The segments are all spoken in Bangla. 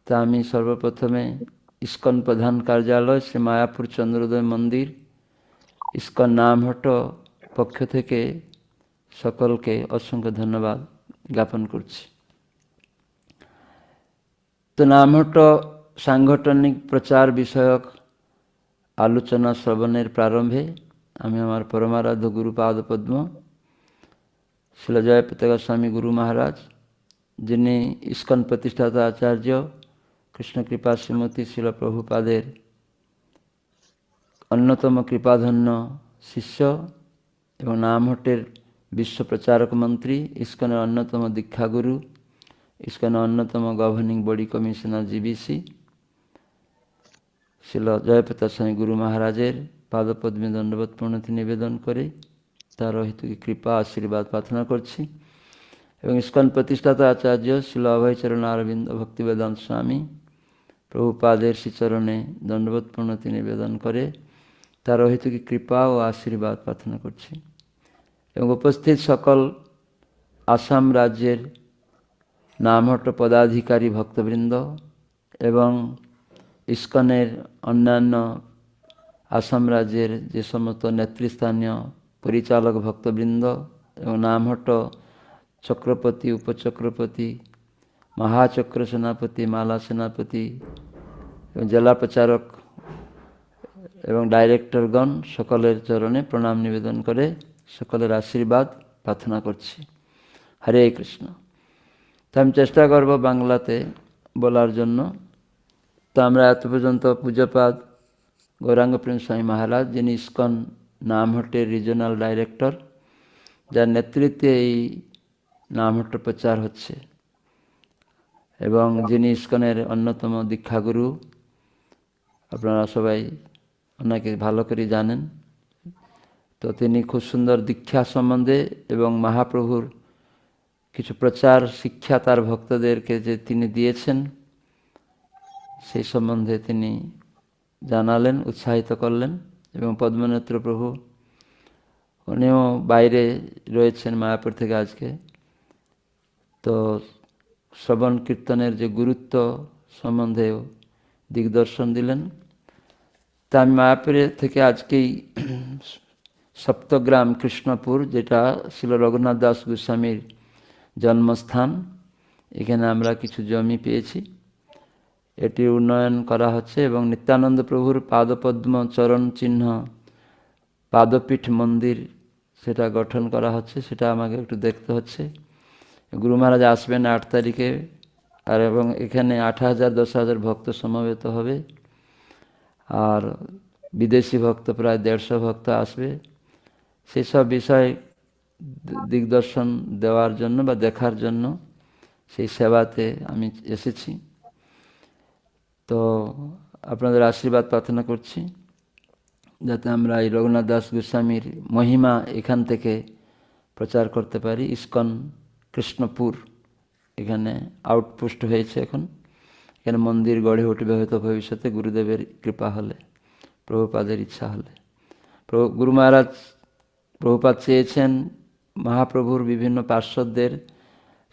তা আমি সর্বপ্রথমে ইস্কন প্রধান কার্যালয় শ্রী মায়াপুর চন্দ্রোদয় মন্দির ইস্কন নামহট্ট পক্ষ থেকে সকলকে অসংখ্য ধন্যবাদ জ্ঞাপন করছি। তো নামহট্ট সাংগঠনিক প্রচার বিষয়ক আলোচনা শ্রবণের প্রারম্ভে আমি আমার পরমারাধ্য গুরু পাদপদ্ম শিল জয়পতাকা স্বামী গুরু মহারাজ, যিনি ইস্কন প্রতিষ্ঠাতা আচার্য কৃষ্ণকৃপা শ্রীমতী শিল প্রভুপাদের অন্যতম কৃপাধন্য শিষ্য এবং নামহট্টের বিশ্ব প্রচারক মন্ত্রী, ইস্কনের অন্যতম দীক্ষাগুরু, ইস্কনের অন্যতম গভর্নিং বডি কমিশনার জিবিসি শিল জয়প্রতাপ স্বামী গুরু মহারাজের পাদপদ্মে দণ্ডবোধ প্রণতি নিবেদন করে তার অহেতুকী কৃপা আশীর্বাদ প্রার্থনা করছি এবং ইস্কন প্রতিষ্ঠাতা আচার্য শিল অভয়চরণ অরবিন্দ ভক্তিবেদান্ত স্বামী প্রভুপাদের শ্রীচরণে দণ্ডবোধ প্রণতি নিবেদন করে তার অহেতুকী কৃপা ও আশীর্বাদ প্রার্থনা করছি এবং উপস্থিত সকল আসাম রাজ্যের নামহট্ট পদাধিকারী ভক্তবৃন্দ এবং ইস্কনের অন্যান্য আসাম রাজ্যের যে সমস্ত নেতৃস্থানীয় পরিচালক ভক্তবৃন্দ এবং নামহট্ট চক্রপতি, উপচক্রপতি, মহাচক্র সেনাপতি, মালা সেনাপতি এবং জেলা প্রচারক এবং ডাইরেক্টরগণ সকলের চরণে প্রণাম নিবেদন করে সকলের আশীর্বাদ প্রার্থনা করছি। হরে কৃষ্ণ। তো আমি চেষ্টা করব বাংলাতে বলার জন্য। তো আমরা এত পর্যন্ত পূজ্যপাদ গৌরাঙ্গ প্রেম স্বামী মহারাজ, যিনি ইস্কন নামহট্টের রিজনাল ডাইরেক্টর, যার নেতৃত্বে এই নামহট্ট প্রচার হচ্ছে এবং যিনি ইস্কনের অন্যতম দীক্ষাগুরু, আপনারা সবাই ওনাকে ভালো করে জানেন। তো তিনি খুব সুন্দর দীক্ষা সম্বন্ধে এবং মহাপ্রভুর কিছু প্রচার শিক্ষা তার ভক্তদেরকে যে তিনি দিয়েছেন সেই সম্বন্ধে তিনি জানালেন, উৎসাহিত করলেন এবং পদ্মনেত্র প্রভু উনিও বাইরে রয়েছেন মায়াপুর থেকে আজকে। তো শ্রবণ কীর্তনের যে গুরুত্ব সম্বন্ধেও দিগদর্শন দিলেন। তা আমি মায়াপুরে থেকে আজকেই সপ্তগ্রাম কৃষ্ণপুর, যেটা শিল রঘুনাথ দাস গোস্বামীর জন্মস্থান, এখানে আমরা কিছু জমি পেয়েছি। এটি উন্নয়ন করা হচ্ছে এবং নিত্যানন্দ প্রভুর পাদপদ্ম চরণ চিহ্ন পাদপীঠ মন্দির সেটা গঠন করা হচ্ছে, সেটা আমাকে একটু দেখতে হচ্ছে। গুরু মহারাজ আসবেন 8 তারিখে, আর এবং এখানে 8,000 10,000 ভক্ত সমবেত হবে, আর বিদেশি ভক্ত প্রায় 150 ভক্ত আসবে। সেসব বিষয় দিগদর্শন দেওয়ার জন্য বা দেখার জন্য সেই সেবাতে আমি এসেছি। তো আপনাদের আশীর্বাদ প্রার্থনা করছি যাতে আমরা এই রঘুনাথ দাস গোস্বামীর মহিমা এখান থেকে প্রচার করতে পারি। ইস্কন কৃষ্ণপুর এখানে আউটপোস্ট হয়েছে, এখন এখানে মন্দির গড়ে উঠবে হয়তো ভবিষ্যতে, গুরুদেবের কৃপা হলে, প্রভুপাদের ইচ্ছা হলে। গুরু মহারাজ প্রভুপাদ চেয়েছেন মহাপ্রভুর বিভিন্ন পার্শ্বদের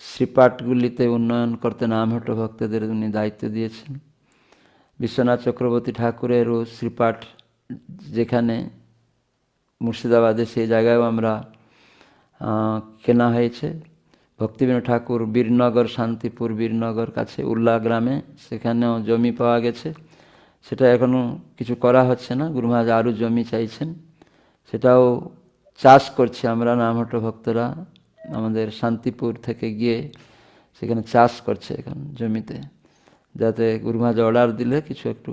শ্রীপাঠগুলিতে উন্নয়ন করতে নামহট্ট ভক্তদের উনি দায়িত্ব দিয়েছেন। বিশ্বনাথ চক্রবর্তী ঠাকুরেরও শ্রীপাঠ যেখানে মুর্শিদাবাদে, সেই জায়গায়ও আমরা কেনা হয়েছে। ভক্তিবিনোদ ঠাকুর বীরনগর, শান্তিপুর বীরনগর কাছে উল্লা গ্রামে, সেখানেও জমি পাওয়া গেছে। সেটা এখনও কিছু করা হচ্ছে না, গুরু মহারাজ আরও জমি চাইছেন, সেটাও চাষ করছি আমরা নামহট্ট ভক্তরা। আমাদের শান্তিপুর থেকে গিয়ে সেখানে চাষ করছে এখন জমিতে, যাতে গুরু মহারাজ অর্ডার দিলে কিছু একটু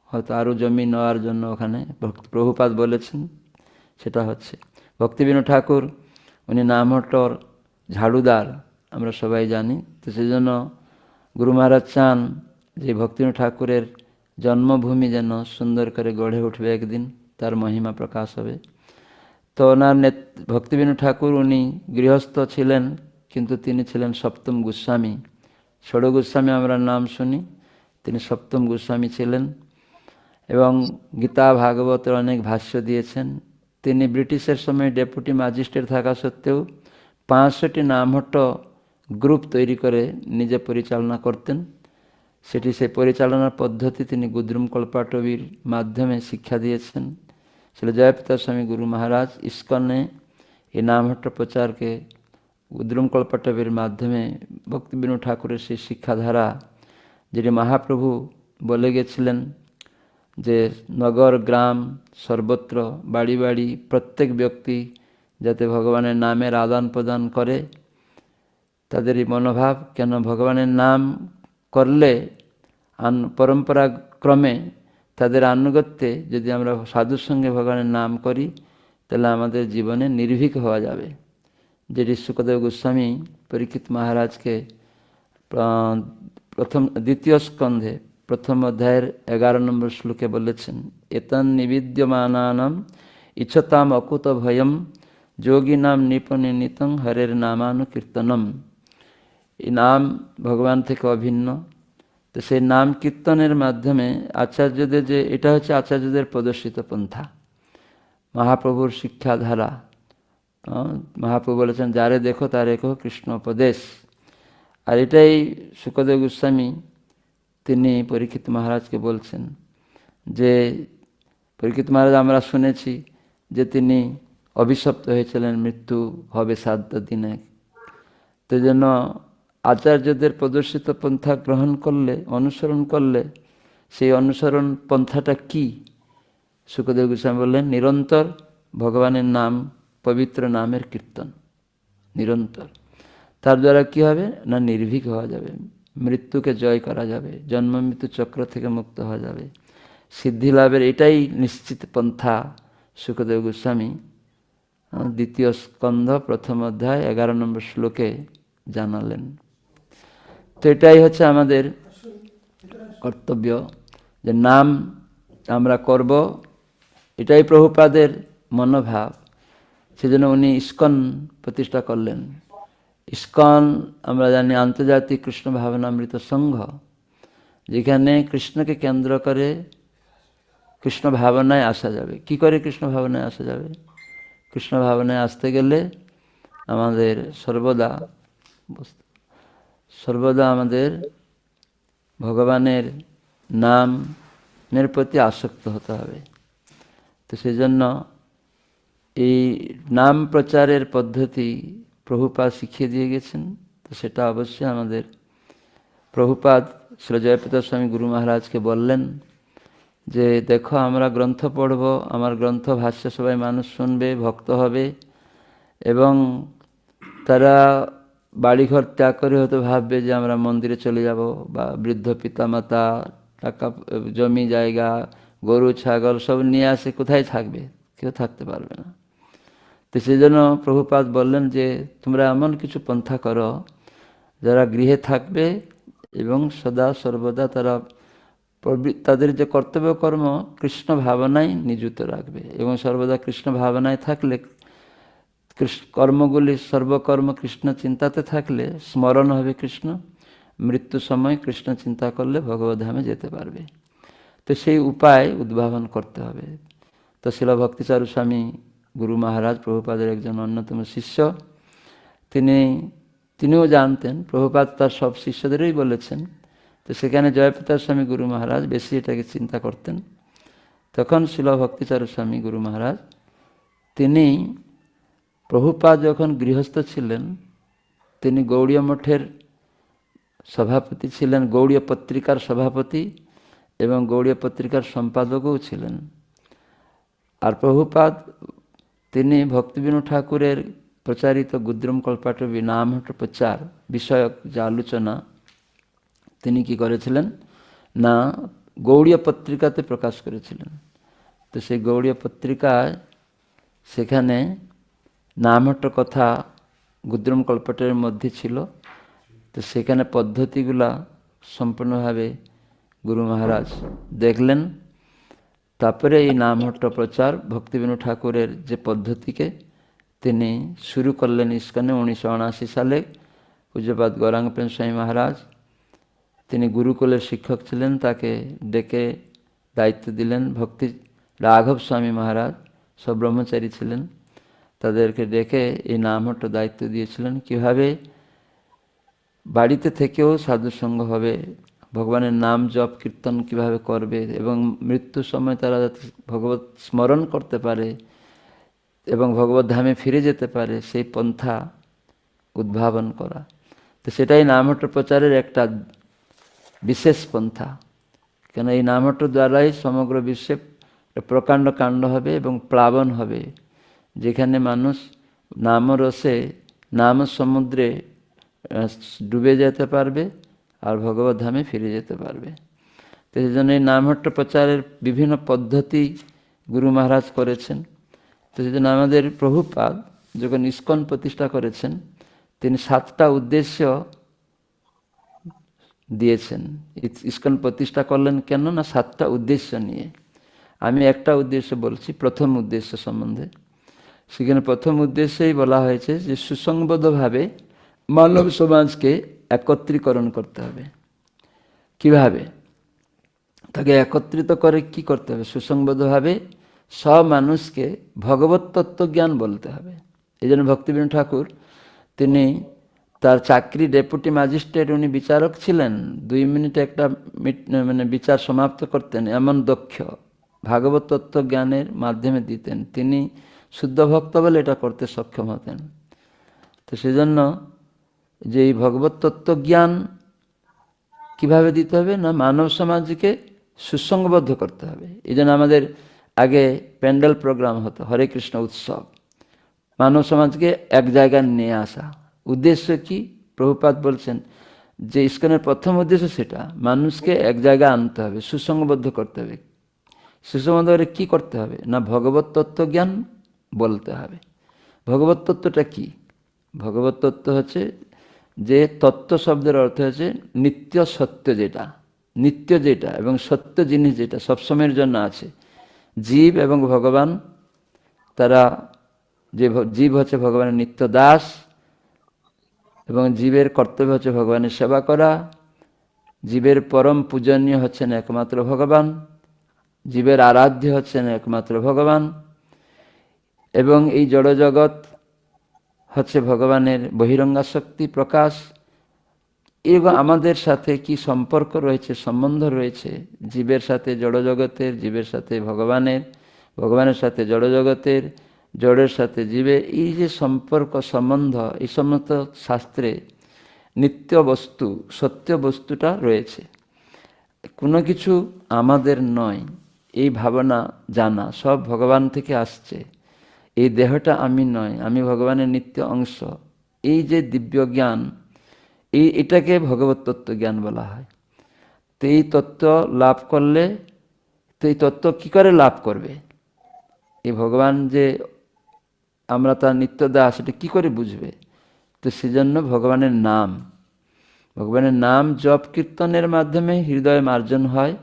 হয়তো আরও জমি নেওয়ার জন্য ওখানে প্রভুপাদ বলেছেন, সেটা হচ্ছে। ভক্তিবিনোদ ঠাকুর উনি নামহট্টর ঝাড়ুদার, আমরা সবাই জানি। তো সেই জন্য গুরু মহারাজ চান যে ভক্তিবিনোদ ঠাকুরের জন্মভূমি যেন সুন্দর করে গড়ে উঠবে, একদিন তার মহিমা প্রকাশ হবে। তো ওনার ভক্তিবিনোদ ঠাকুর উনি গৃহস্থ ছিলেন, কিন্তু তিনি ছিলেন সপ্তম গোস্বামী। ষড় গোস্বামী আমরা নাম শুনি, তিনি সপ্তম গোস্বামী ছিলেন এবং গীতা ভাগবতের অনেক ভাষ্য দিয়েছেন। তিনি ব্রিটিশের সময় ডেপুটি ম্যাজিস্ট্রেট থাকা সত্ত্বেও 65টি নামহট্ট গ্রুপ তৈরি করে নিজে পরিচালনা করতেন সেটি সেই পরিচালনার পদ্ধতি তিনি গুদ্রুম কল্পাটবীর মাধ্যমে শিক্ষা দিয়েছেন। শ্রী জয়প্রতাপ স্বামী গুরু মহারাজ ইস্কনে এই নামহট্ট প্রচারকে গুদ্রুম কল্পাটবীর মাধ্যমে ভক্তিবিনোদ ঠাকুরের সেই শিক্ষাধারা, যেটি মহাপ্রভু বলে গেছিলেন যে নগর গ্রাম সর্বত্র বাড়ি বাড়ি প্রত্যেক ব্যক্তি যাতে ভগবানের নামের আদান প্রদান করে, তাদের এই মনোভাব, কেন ভগবানের নাম করলে পরম্পরাক্রমে তাদের আনুগত্যে যদি আমরা সাধুর সঙ্গে ভগবানের নাম করি তাহলে আমাদের জীবনে নির্ভীক হওয়া যাবে। যেটি শুকদেব গোস্বামী পরীক্ষিত মহারাজকে দ্বিতীয় স্কন্ধে প্রথম অধ্যায়ের 11 নম্বর শ্লোকে বলেছেন, এতন নিবিদ্যমানানাম ইচ্ছতাম অকুত ভয়ম যোগিনাম নিপনিতং হরের নামানুকীর্তনম। এই নাম ভগবান থেকে অভিন্ন, তো সেই নাম কীর্তনের মাধ্যমে আচার্যদের যে এটা হচ্ছে আচার্যদের প্রদর্শিত পন্থা, মহাপ্রভুর শিক্ষাধারা। মহাপ্রভু বলেছেন যারে দেখো তারে কহ কৃষ্ণ উপদেশ। আর এটাই শুকদেব গোস্বামী তিনি পরীক্ষিত মহারাজকে বলছেন যে পরীক্ষিত মহারাজ আমরা শুনেছি যে তিনি অভিশপ্ত হয়েছিলেন, মৃত্যু হবে 7 দিনে। তো জন্য আচার্যদের প্রদর্শিত পন্থা গ্রহণ করলে, অনুসরণ করলে, সেই অনুসরণ পন্থাটা কি? শুকদেব গোস্বামী বললেন নিরন্তর ভগবানের নাম, পবিত্র নামের কীর্তন নিরন্তর। তার দ্বারা কি হবে না, নির্ভীক হওয়া যাবে, মৃত্যুকে জয় করা যাবে, জন্ম মৃত্যু চক্র থেকে মুক্ত হওয়া যাবে, সিদ্ধি লাভের এটাই নিশ্চিত পন্থা শুকদেব গোস্বামী দ্বিতীয় স্কন্ধ প্রথম অধ্যায় 11 নম্বর শ্লোকে জানালেন। তো এটাই হচ্ছে আমাদের কর্তব্য, যে নাম আমরা করব, এটাই প্রভুপাদের মনোভাব। সেজন্য উনি ইস্কন প্রতিষ্ঠা করলেন। ইস্কন আমরা জানি আন্তর্জাতিক কৃষ্ণ ভাবনামৃত সংঘ, যেখানে কৃষ্ণকে কেন্দ্র করে কৃষ্ণ ভাবনায় আসা যাবে। কি করে কৃষ্ণ ভাবনায় আসা যাবে? কৃষ্ণ ভাবনায় আসতে গেলে আমাদের সর্বদা আমাদের ভগবানের নামের প্রতি আসক্ত হতে হবে। তো সেই জন্য এই নাম প্রচারের পদ্ধতি প্রভুপাদ শিখিয়ে দিয়ে গেছেন। তো সেটা অবশ্যই আমাদের প্রভুপাদ শ্রী জয়প্রতাপ স্বামী গুরু মহারাজকে বললেন যে দেখো আমরা গ্রন্থ পড়ব, আমার গ্রন্থ ভাষ্য সবাই মানুষ শুনবে, ভক্ত হবে, এবং তারা বাড়িঘর ত্যাগ করে হয়তো ভাববে যে আমরা মন্দিরে চলে যাব, বা বৃদ্ধ পিতামাতা, টাকা জমি জায়গা, গরু ছাগল সব নিয়ে আসে, কোথায় থাকবে? কেউ থাকতে পারবে না। তো সেই জন্য প্রভুপাদ বললেন যে তোমরা এমন কিছু পন্থা করো যারা গৃহে থাকবে এবং সদা সর্বদা তারা তাদের যে কর্তব্য কর্ম কৃষ্ণ ভাবনায় নিযুক্ত রাখবে, এবং সর্বদা কৃষ্ণ ভাবনায় থাকলে, কর্মগুলি সর্বকর্ম কৃষ্ণ চিন্তাতে থাকলে স্মরণ হবে কৃষ্ণ, মৃত্যু সময় কৃষ্ণ চিন্তা করলে ভগবদ্ধামে যেতে পারবে। তো সেই উপায় উদ্ভাবন করতে হবে। তো শিল ভক্তিচারু স্বামী গুরু মহারাজ প্রভুপাদের একজন অন্যতম শিষ্য, তিনিও জানতেন, প্রভুপাদ তার সব শিষ্যদেরই বলেছেন। তো সেখানে জয়প্রতাপ স্বামী গুরু মহারাজ বেশি এটাকে চিন্তা করতেন। তখন শিল ভক্তিচারু স্বামী গুরু মহারাজ তিনি, প্রভুপাদ যখন গৃহস্থ ছিলেন, তিনি গৌড়ীয় মঠের সভাপতি ছিলেন, গৌড়ীয় পত্রিকার সভাপতি এবং গৌড়ীয় পত্রিকার সম্পাদকও ছিলেন। আর প্রভুপাদ তিনি ভক্তিবিনোদ ঠাকুরের প্রচারিত গুদ্রুম কল্পাটবী নামহট্ট প্রচার বিষয়ক যে আলোচনা তিনি কি করেছিলেন না গৌড়ীয় পত্রিকাতে প্রকাশ করেছিলেন। তো সেই গৌড়ীয় পত্রিকায় সেখানে নামহট্ট কথা গুদ্রুম কল্পাটের মধ্যে ছিল। তো সেখানে পদ্ধতিগুলা সম্পূর্ণভাবে গুরু মহারাজ দেখলেন। তারপরে এই নামহট্ট প্রচার ভক্তিবিনোদ ঠাকুরের যে পদ্ধতিকে তিনি শুরু করলেন ইস্কনে 1979 সালে। পূজ্যপাদ গৌরাঙ্গ প্রেম স্বামী মহারাজ তিনি গুরুকুলের শিক্ষক ছিলেন, তাকে ডেকে দায়িত্ব দিলেন। ভক্তি রাঘব স্বামী মহারাজ সব ব্রহ্মচারী ছিলেন, তাদেরকে ডেকে এই নামহট্ট দায়িত্ব দিয়েছিলেন, কিভাবে বাড়িতে থেকেও সাধুসঙ্গ হবে, ভগবানের নাম জপ কীর্তন কিভাবে করবে এবং মৃত্যুর সময় তারা যাতে ভগবত স্মরণ করতে পারে এবং ভগবত ধামে ফিরে যেতে পারে, সেই পন্থা উদ্ভাবন করা। তো সেটাই নামহট্ট প্রচারের একটা বিশেষ পন্থা। কেন এই নামহট্ট দ্বারাই সমগ্র বিশ্বে প্রকাণ্ড কাণ্ড হবে এবং প্লাবন হবে, যেখানে মানুষ নামরসে, নাম সমুদ্রে ডুবে যেতে পারবে আর ভগবত ধামে ফিরে যেতে পারবে। তো সেই জন্য এই নামহট্ট প্রচারের বিভিন্ন পদ্ধতি গুরু মহারাজ করেছেন। তো সেই জন্য আমাদের প্রভুপাদ যখন ইস্কন প্রতিষ্ঠা করেছেন, তিনি 7টা উদ্দেশ্য দিয়েছেন। ইস্কন প্রতিষ্ঠা করলেন কেন না 7টা উদ্দেশ্য নিয়ে। আমি একটা উদ্দেশ্য বলছি, প্রথম উদ্দেশ্য সম্বন্ধে। সেখানে প্রথম উদ্দেশ্যেই বলা হয়েছে যে সুসংবদ্ধভাবে মানব সমাজকে একত্রীকরণ করতে হবে। কিভাবে? তাকে একত্রিত করে কি করতে হবে? সুসংবদ্ধভাবে সব মানুষকে ভগবত তত্ত্বজ্ঞান বলতে হবে। এই জন্য ভক্তিবিনোদ ঠাকুর তিনি তার চাকরি ডেপুটি ম্যাজিস্ট্রেট, উনি বিচারক ছিলেন, 2 মিনিটে একটা বিচার সমাপ্ত করতেন, এমন দক্ষ ভাগবত তত্ত্বজ্ঞানের মাধ্যমে দিতেন। তিনি শুদ্ধ ভক্ত বলে এটা করতে সক্ষম হতেন। তো সেজন্য যে এই ভগবত তত্ত্বজ্ঞান কিভাবে দিতে হবে না মানব সমাজকে সুসংবদ্ধ করতে হবে। এই জন্য আমাদের আগে প্যান্ডেল প্রোগ্রাম হতো, হরে কৃষ্ণ উৎসব, মানব সমাজকে এক জায়গায় নিয়ে আসা। উদ্দেশ্য কি? প্রভুপাদ বলছেন যে ইস্কনের প্রথম উদ্দেশ্য সেটা, মানুষকে এক জায়গায় আনতে হবে, সুসংবদ্ধ করতে হবে। সুসংবদ্ধ করে কী করতে হবে না ভগবত তত্ত্বজ্ঞান বলতে হবে। ভগবত তত্ত্বটা কি? ভগবত তত্ত্ব হচ্ছে যে তত্ত্ব শব্দের অর্থ হচ্ছে নিত্য সত্য, যেটা নিত্য, যেটা এবং সত্য জিনিস যেটা সবসময়ের জন্য আছে। জীব এবং ভগবান, তারা যে জীব হচ্ছে ভগবানের নিত্য দাস এবং জীবের কর্তব্য হচ্ছে ভগবানের সেবা করা। জীবের পরম পূজনীয় হচ্ছেন একমাত্র ভগবান, জীবের আরাধ্য হচ্ছেন একমাত্র ভগবান, এবং এই জড়জগৎ হচ্ছে ভগবানের বহিরঙ্গাশক্তি প্রকাশ। এবং আমাদের সাথে কি সম্পর্ক রয়েছে, সম্বন্ধ রয়েছে জীবের সাথে জড়জগতের, জীবের সাথে ভগবানের, ভগবানের সাথে জড়জগতের, জড়ের সাথে জীবের, এই যে সম্পর্ক সম্বন্ধ, এই সমস্ত শাস্ত্রে নিত্য বস্তু, সত্য বস্তুটা রয়েছে। কোনো কিছু আমাদের নয়, এই ভাবনা জানা সব ভগবান থেকে আসছে। এই দেহটা আমি নয়, আমি ভগবানের নিত্য অংশ, এই যে দিব্য জ্ঞান, এটাকে ভগবত তত্ত্ব জ্ঞান বলা হয়। তো এই তত্ত্ব লাভ করলে, তো এই তত্ত্ব কী করে লাভ করবে? এই ভগবান যে আমরা তার নিত্য দাস, এটা কী করে বুঝবে? তো সেজন্য ভগবানের নাম জপ কীর্তনের মাধ্যমে হৃদয় মার্জন হয়।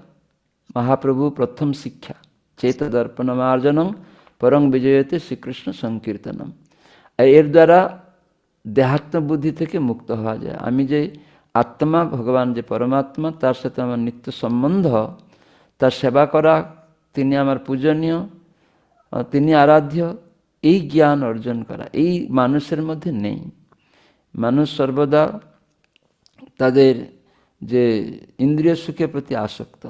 মহাপ্রভু প্রথম শিক্ষা, চেত দর্পণ মার্জনম পরং বিজয়তে শ্রীকৃষ্ণ সংকীর্তনম। এর দ্বারা দেহাত্ম বুদ্ধি থেকে মুক্ত হওয়া যায়। আমি যে আত্মা, ভগবান যে পরমাত্মা, তার সাথে আমার নিত্য সম্বন্ধ, তার সেবা করা, তিনি আমার পূজনীয়, তিনি আরাধ্য, এই জ্ঞান অর্জন করা এই মানুষের মধ্যে নেই। মানুষ সর্বদা তাদের যে ইন্দ্রিয় সুখের প্রতি আসক্ত,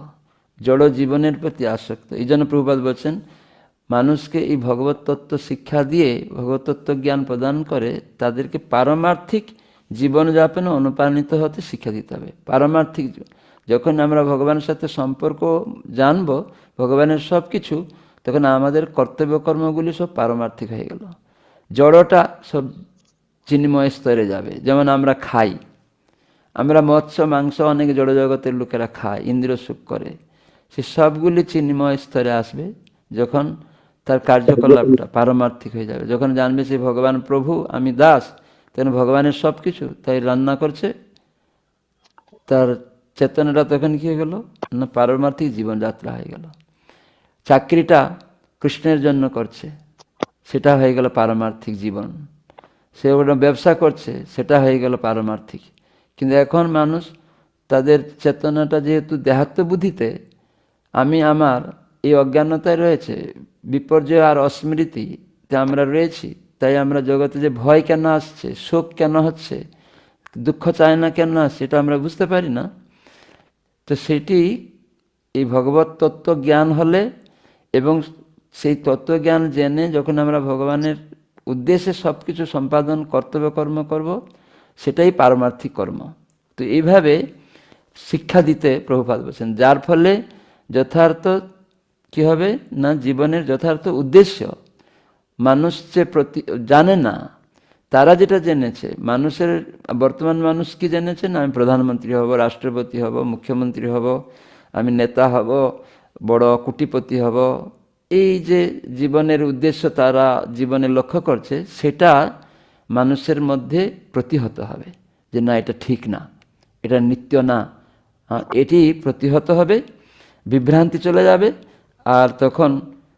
জড় জীবনের প্রতি আসক্ত। এই জন্য প্রভুপাদ বলছেন মানুষকে এই ভগবত তত্ত্ব শিক্ষা দিয়ে, ভগবত তত্ত্ব জ্ঞান প্রদান করে তাদেরকে পারমার্থিক জীবনযাপনে অনুপ্রাণিত হতে শিক্ষা দিতে হবে। পারমার্থিক, যখন আমরা ভগবানের সাথে সম্পর্ক জানব, ভগবানের সব কিছু, তখন আমাদের কর্তব্য কর্মগুলি সব পারমার্থিক হয়ে গেল। জড়টা সব চিন্ময় স্তরে যাবে। যেমন আমরা খাই, আমরা মৎস্য মাংস অনেক জড়জগতের লোকেরা খায়, ইন্দ্রিয় সুখ করে, সে সবগুলি চিন্ময় স্তরে আসবে যখন তার কার্যকলাপটা পারমার্থিক হয়ে যাবে। যখন জানবে সে ভগবান প্রভু, আমি দাস, তখন ভগবানের সব কিছু তাই রান্না করছে, তার চেতনাটা তখন কী হয়ে গেল না পারমার্থিক জীবনযাত্রা হয়ে গেল। চাকরিটা কৃষ্ণের জন্য করছে, সেটা হয়ে গেল পারমার্থিক জীবন। সে ওটা ব্যবসা করছে, সেটা হয়ে গেল পারমার্থিক। কিন্তু এখন মানুষ তাদের চেতনাটা যেহেতু দেহাত্ম বুদ্ধিতে, আমি আমার এই অজ্ঞানতায় রয়েছে, বিপর্যয় আর অস্মৃতিতে আমরা রয়েছি, তাই আমরা জগতে যে ভয় কেন আসছে, শোক কেন হচ্ছে, দুঃখ চায় না কেন আসছে, এটা আমরা বুঝতে পারি না। তো সেটি এই ভগবত তত্ত্ব জ্ঞান হলে এবং সেই তত্ত্বজ্ঞান জেনে যখন আমরা ভগবানের উদ্দেশ্যে সব কিছু সম্পাদন কর্তব্য কর্ম করব, সেটাই পারমার্থিক কর্ম। তো এইভাবে শিক্ষা দিতে প্রভুপাদ বলছেন, যার ফলে যথার্থ কি হবে না, জীবনের যথার্থ উদ্দেশ্য মানুষ যে জানে না, তারা যেটা জেনেছে, মানুষের বর্তমান মানুষ কি জেনেছে না, আমি প্রধানমন্ত্রী হব, রাষ্ট্রপতি হব, মুখ্যমন্ত্রী হব, আমি নেতা হব, বড় কোটিপতি হব, এই যে জীবনের উদ্দেশ্য তারা জীবনে লক্ষ্য করছে, সেটা মানুষের মধ্যে প্রতিহত হবে যে না, এটা ঠিক না, এটা নিত্য না, এটি প্রতিহত হবে, বিভ্রান্তি চলে যাবে, আর তখন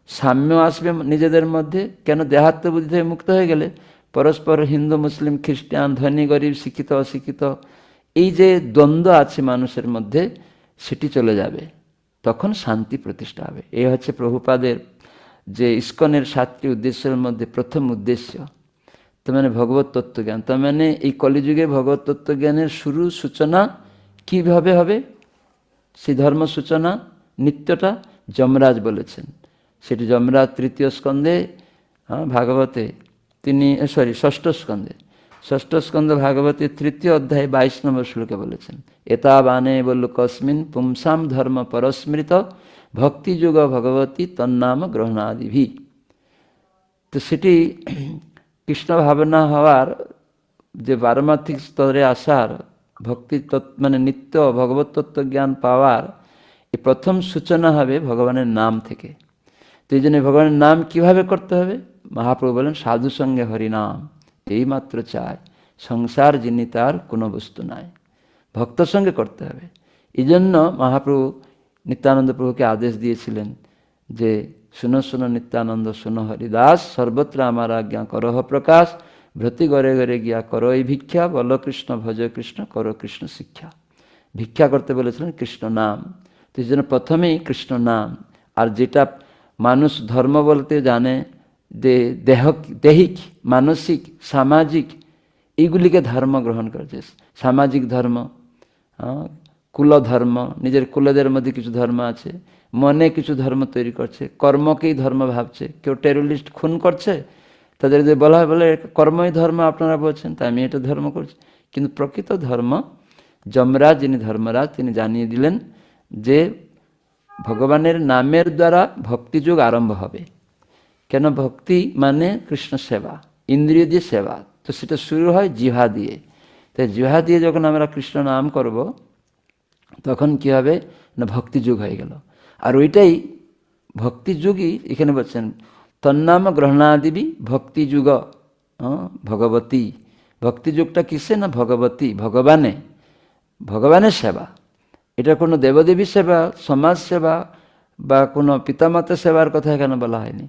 সাম্য আসবে নিজেদের মধ্যে। কেন, দেহাত্মবুদ্ধি থেকে মুক্ত হয়ে গেলে পরস্পর হিন্দু মুসলিম খ্রিস্টান, ধনী গরিব, শিক্ষিত অশিক্ষিত, এই যে দ্বন্দ্ব আছে মানুষের মধ্যে, সেটি চলে যাবে, তখন শান্তি প্রতিষ্ঠা হবে। এই হচ্ছে প্রভুপাদের যে ইস্কনের 7টি উদ্দেশ্যের মধ্যে প্রথম উদ্দেশ্য, তার মানে ভগবত তত্ত্বজ্ঞান। তার মানে এই কলিযুগে ভগবত তত্ত্বজ্ঞানের শুরু সূচনা কিভাবে হবে, সেই ধর্ম সূচনা নিত্যটা যমরাজ বলেছেন। সেটি যমরাজ 3য় স্কন্ধে ভাগবতে তিনি ষষ্ঠ স্কন্ধ ভাগবতে 3য় অধ্যায় 22 নম্বর শ্লোকে বলেছেন, এতাবানে বলু কস্মিন পুংসাম ধর্ম পরস্মৃত ভক্তিযুগ ভগবতী তন্নাম গ্রহণাদিভি। তো সেটি কৃষ্ণ ভাবনা হওয়ার, যে পারমার্থিক স্তরে আসার, ভক্তি মানে নিত্য ভগবত তত্ত্ব জ্ঞান পাওয়ার এই প্রথম সূচনা হবে ভগবানের নাম থেকে। তো এই জন্য ভগবানের নাম কিভাবে করতে হবে, মহাপ্রভু বলেন সাধু সঙ্গে হরিনাম এই মাত্র চায়, সংসার যিনি তার কোনো বস্তু নাই। ভক্ত সঙ্গে করতে হবে। এই জন্য মহাপ্রভু নিত্যানন্দ প্রভুকে আদেশ দিয়েছিলেন যে শুনো শুনো নিত্যানন্দ শুনো হরিদাস, সর্বত্র আমার আজ্ঞা করহ প্রকাশ, ভ্রতি গড়ে গড়ে গিয়া করো এই ভিক্ষা, বল কৃষ্ণ ভজ কৃষ্ণ করো কৃষ্ণ শিক্ষা। ভিক্ষা করতে বলেছিলেন কৃষ্ণ নাম। তো এই জন্য প্রথমেই কৃষ্ণ নাম। আর যেটা মানুষ ধর্ম বলতে জানে, যে দেহিক, মানসিক, সামাজিক, এইগুলিকে ধর্ম গ্রহণ করেছে। সামাজিক ধর্ম, কুলধর্ম, নিজের কুলদের মধ্যে কিছু ধর্ম আছে, মনে কিছু ধর্ম তৈরি করছে, কর্মকেই ধর্ম ভাবছে। কেউ টেরোরিস্ট খুন করছে, তাদের যদি বলা হয়, বলে কর্মই ধর্ম আপনারা বলছেন, তাই আমি এটা ধর্ম করছি। কিন্তু প্রকৃত ধর্ম, যমরাজ যিনি ধর্মরাজ, তিনি জানিয়ে দিলেন যে ভগবানের নামের দ্বারা ভক্তিযোগ আরম্ভ হবে। কেন, ভক্তি মানে কৃষ্ণ সেবা, ইন্দ্রিয় দিয়ে সেবা। তো সেটা শুরু হয় জিহ্বা দিয়ে। তাই জিহ্বা দিয়ে যখন আমরা কৃষ্ণ নাম করব, তখন কি হবে না, ভক্তিযুগ হয়ে গেল। আর ওইটাই ভক্তিযুগই এখানে বলছেন, তন্নাম গ্রহণাদিবি ভক্তিযুগ ভগবতী। ভক্তিযুগটা কিসে না, ভগবতী, ভগবানের সেবা। এটা কোনো দেবদেবী সেবা, সমাজ সেবা বা কোনো পিতামাতা সেবার কথা এখানে বলা হয়নি।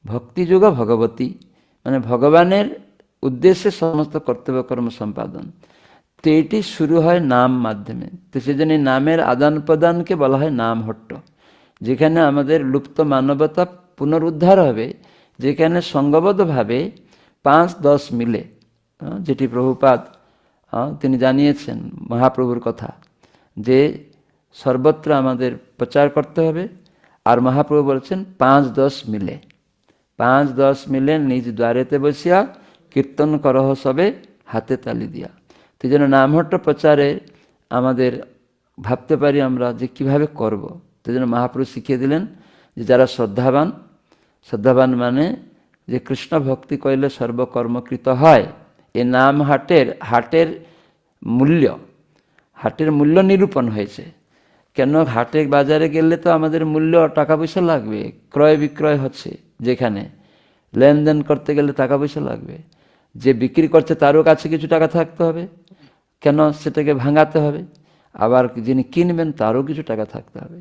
ভক্তিযুগ ভগবতী মানে ভগবানের উদ্দেশ্যে সমস্ত কর্তব্য কর্ম সম্পাদন। তো এটি শুরু হয় নাম মাধ্যমে। তো সেজন্য নামের আদান প্রদানকে বলা হয় নাম হট্ট, যেখানে আমাদের লুপ্ত মানবতা পুনরুদ্ধার হবে, যেখানে সঙ্গবদ্ধভাবে 5-10 মিলে, যেটি প্রভুপাদ তিনি জানিয়েছেন মহাপ্রভুর কথা, যে সর্বত্র আমাদের প্রচার করতে হবে। আর মহাপ্রভু বলছেন 5-10 মিলে, 5-10 মিলে নিজ দ্বারেতে বসিয়া কীর্তন করহ সবে হাতে তালি দিয়া। তো যেন নামহট্ট প্রচারে আমাদের ভাবতে পারি আমরা যে কিভাবে করব। তো যেন মহাপ্রভু শিখিয়ে দিলেন যে যারা শ্রদ্ধাবান মানে যে কৃষ্ণ ভক্তি কইলে সর্বকর্মকৃত হয়। এ নাম হাটের মূল্য নিরূপণ হয়েছে। কেন, হাটে বাজারে গেলে তো আমাদের মূল্য টাকা পয়সা লাগবে, ক্রয় বিক্রয় হচ্ছে, যেখানে লেনদেন করতে গেলে টাকা পয়সা লাগবে। যে বিক্রি করছে তারও কাছে কিছু টাকা থাকতে হবে, কেন সেটাকে ভাঙাতে হবে। আবার যিনি কিনবেন তারও কিছু টাকা থাকতে হবে।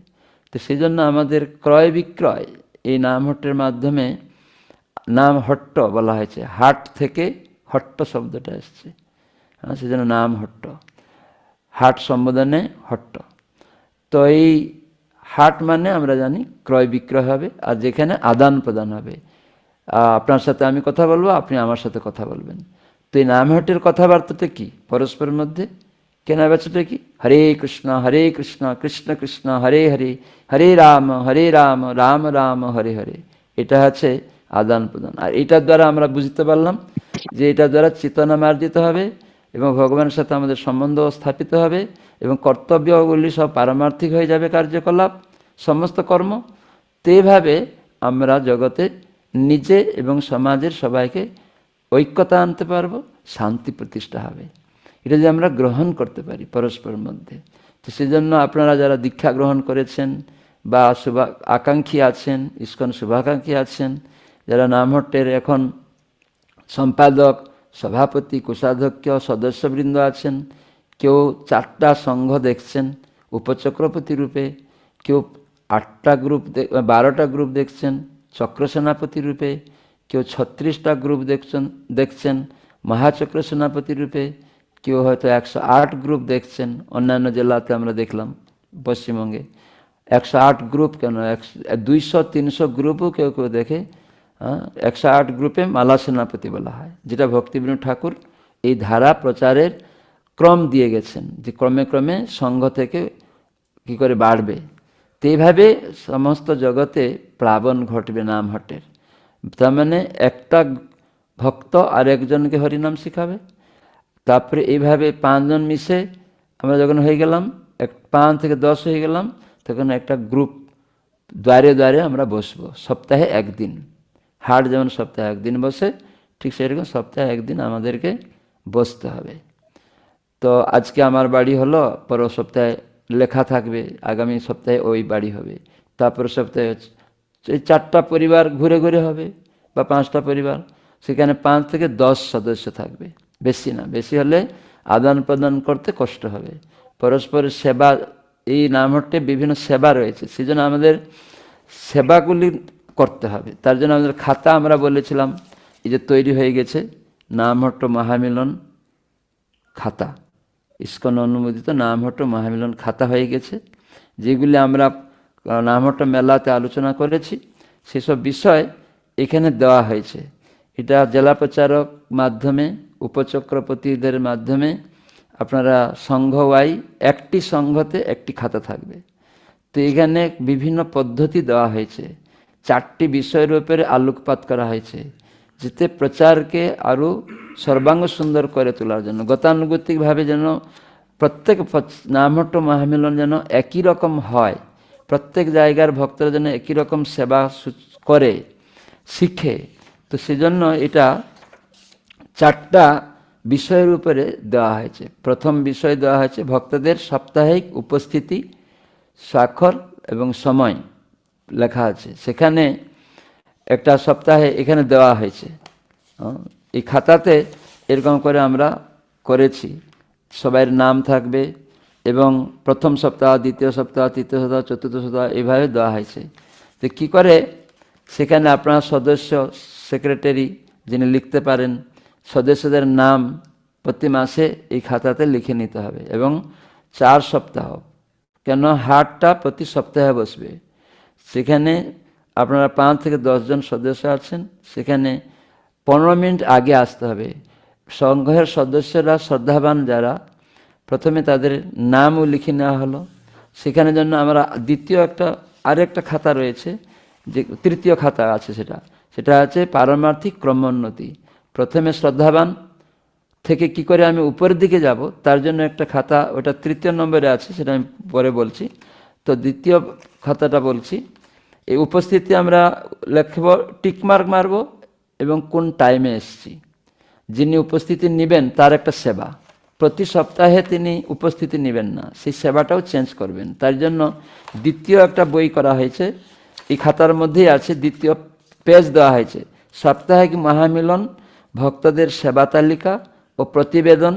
তো সেই জন্য আমাদের ক্রয় বিক্রয় এই নামহট্টের মাধ্যমে, নাম হট্ট বলা হয়েছে, হাট থেকে হট্ট শব্দটা এসছে, সেই জন্য নাম হট্ট, হাট সম্বোধনে হট্ট। তো এই হাট মানে আমরা জানি ক্রয় বিক্রয় হবে, আর যেখানে আদান প্রদান হবে, আপনার সাথে আমি কথা বলবো, আপনি আমার সাথে কথা বলবেন। তো এই নামহাটের কথাবার্তাটা কি, পরস্পরের মধ্যে কেনা বেচাটা কি? হরে কৃষ্ণ কৃষ্ণ কৃষ্ণ হরে হরে, হরে রাম রাম রাম হরে হরে। এটা হচ্ছে আদান প্রদান। আর এটার দ্বারা আমরা বুঝতে পারলাম যে এটার দ্বারা চেতনা মার্জিত হবে এবং ভগবানের সাথে আমাদের সম্বন্ধ স্থাপিত হবে এবং কর্তব্যগুলি সব পারমার্থিক হয়ে যাবে, কার্যকলাপ সমস্ত কর্ম। তো এইভাবে আমরা জগতে নিজে এবং সমাজের সবাইকে ঐক্যতা আনতে পারবো, শান্তি প্রতিষ্ঠা হবে। এটা যদি আমরা গ্রহণ করতে পারি পরস্পরের মধ্যে। তো সেজন্য আপনারা যারা দীক্ষা গ্রহণ করেছেন বা আকাঙ্ক্ষী আছেন, ইস্কন শুভাকাঙ্ক্ষী আছেন, যারা নামহট্টের এখন সম্পাদক, সভাপতি, কোষাধ্যক্ষ, সদস্যবৃন্দ আছেন, কেউ 4টা সংঘ দেখছেন উপচক্রপতি রূপে, কেউ 8টা গ্রুপ 12টা গ্রুপ দেখছেন চক্র সেনাপতি রূপে, কেউ 36টা গ্রুপ দেখছেন মহাচক্র সেনাপতি রূপে, কেউ হয়তো 108 গ্রুপ দেখছেন। অন্যান্য জেলাতে আমরা দেখলাম পশ্চিমবঙ্গে 108 গ্রুপ, কেন 200-300 গ্রুপও কেউ কেউ দেখে। 108 গ্রুপে মালা সেনাপতি বলা হয়, যেটা ভক্তিবিনোদ ঠাকুর এই ধারা প্রচারের ক্রম দিয়ে গেছেন, যে ক্রমে ক্রমে সংঘ থেকে কি করে বাড়বে। তো এইভাবে সমস্ত জগতে প্লাবন ঘটবে নামহট্টের। তার মানে একটা ভক্ত আর একজনকে হরিনাম শিখাবে, তারপরে এইভাবে 5 জন মিশে আমরা যখন হয়ে গেলাম, 5 থেকে 10 হয়ে গেলাম, তখন একটা গ্রুপ দ্বারে দ্বারে আমরা বসবো সপ্তাহে একদিন। হাট যেমন সপ্তাহে একদিন বসে, ঠিক সেরকম সপ্তাহে একদিন আমাদেরকে বসতে হবে। তো আজকে আমার বাড়ি হলো, পরের সপ্তাহে লেখা থাকবে, আগামী সপ্তাহে ওই বাড়ি হবে, তারপর সপ্তাহে 4টা পরিবার ঘুরে ঘুরে হবে বা 5টা পরিবার, সেখানে 5 থেকে 10 সদস্য থাকবে, বেশি না। বেশি হলে আদান প্রদান করতে কষ্ট হবে। পরস্পরের সেবা, এই নামহট্টে বিভিন্ন সেবা রয়েছে, সেজন্য আমাদের সেবাগুলি করতে হবে। তার জন্য আমাদের খাতা আমরা বলেছিলাম এই যে তৈরি হয়ে গেছে, নামহট্ট মহামিলন খাতা, ইস্কন অনুমোদিত নামহট্ট মহামিলন খাতা হয়ে গেছে, যেগুলি আমরা নামহট্ট মেলাতে আলোচনা করেছি, সেসব বিষয় এখানে দেওয়া হয়েছে। এটা জেলা প্রচারক মাধ্যমে, উপচক্রপতিদের মাধ্যমে আপনারা সংঘওয়াই একটি সংঘতে একটি খাতা থাকবে। তো এখানে বিভিন্ন পদ্ধতি দেওয়া হয়েছে, 4টি বিষয়ের উপরে আলোকপাত করা হয়েছে, যাতে প্রচারকে আরও সর্বাঙ্গ সুন্দর করে তোলার জন্য, গতানুগতিকভাবে যেন প্রত্যেক নামহট্ট মহামিলন যেন একই রকম হয়, প্রত্যেক জায়গার ভক্তরা যেন একই রকম সেবা করে শিখে। তো সেজন্য এটা 4টা বিষয়ের উপরে দেওয়া হয়েছে। প্রথম বিষয় দেওয়া হয়েছে ভক্তদের সাপ্তাহিক উপস্থিতি, স্বাক্ষর এবং সময় লেখা আছে, সেখানে একটা সপ্তাহে এখানে দেওয়া হয়েছে। এই খাতাতে এরকম করে আমরা করেছি, সবাইয়ের নাম থাকবে এবং প্রথম সপ্তাহ, দ্বিতীয় সপ্তাহ, তৃতীয় সপ্তাহ, চতুর্থ সপ্তাহ এইভাবে দেওয়া হয়েছে। তো কী করে সেখানে আপনার সদস্য, সেক্রেটারি যিনি লিখতে পারেন, সদস্যদের নাম প্রতি মাসে এই খাতাতে লিখে নিতে হবে এবং 4 সপ্তাহ, কেন হাটটা প্রতি সপ্তাহে বসবে, সেখানে আপনারা 5 থেকে 10 জন সদস্য আছেন, সেখানে 15 মিনিট আগে আসতে হবে। সংঘের সদস্যরা শ্রদ্ধাবান যারা, প্রথমে তাদের নামও লিখে নেওয়া হলো। সেখানে জন্য আমরা দ্বিতীয় আরেকটা খাতা রয়েছে, যে তৃতীয় খাতা আছে, সেটা আছে পারমার্থিক ক্রমোন্নতি। প্রথমে শ্রদ্ধাবান থেকে কি করে আমি উপরের দিকে যাব, তার জন্য একটা খাতা, ওটা 3য় নম্বরে আছে, সেটা আমি পরে বলছি। তো দ্বিতীয় খাতাটা বলছি, এই উপস্থিতি আমরা লিখব, টিকমার্ক মারব এবং কোন টাইমে এসছি। যিনি উপস্থিতি নেবেন তার একটা সেবা, প্রতি সপ্তাহে তিনি উপস্থিতি নেবেন না, সেই সেবাটাও চেঞ্জ করবেন। তার জন্য দ্বিতীয় একটা বই করা হয়েছে, এই খাতার মধ্যেই আছে, দ্বিতীয় পেজ দেওয়া হয়েছে, সাপ্তাহিক মহামিলন ভক্তদের সেবা তালিকা ও প্রতিবেদন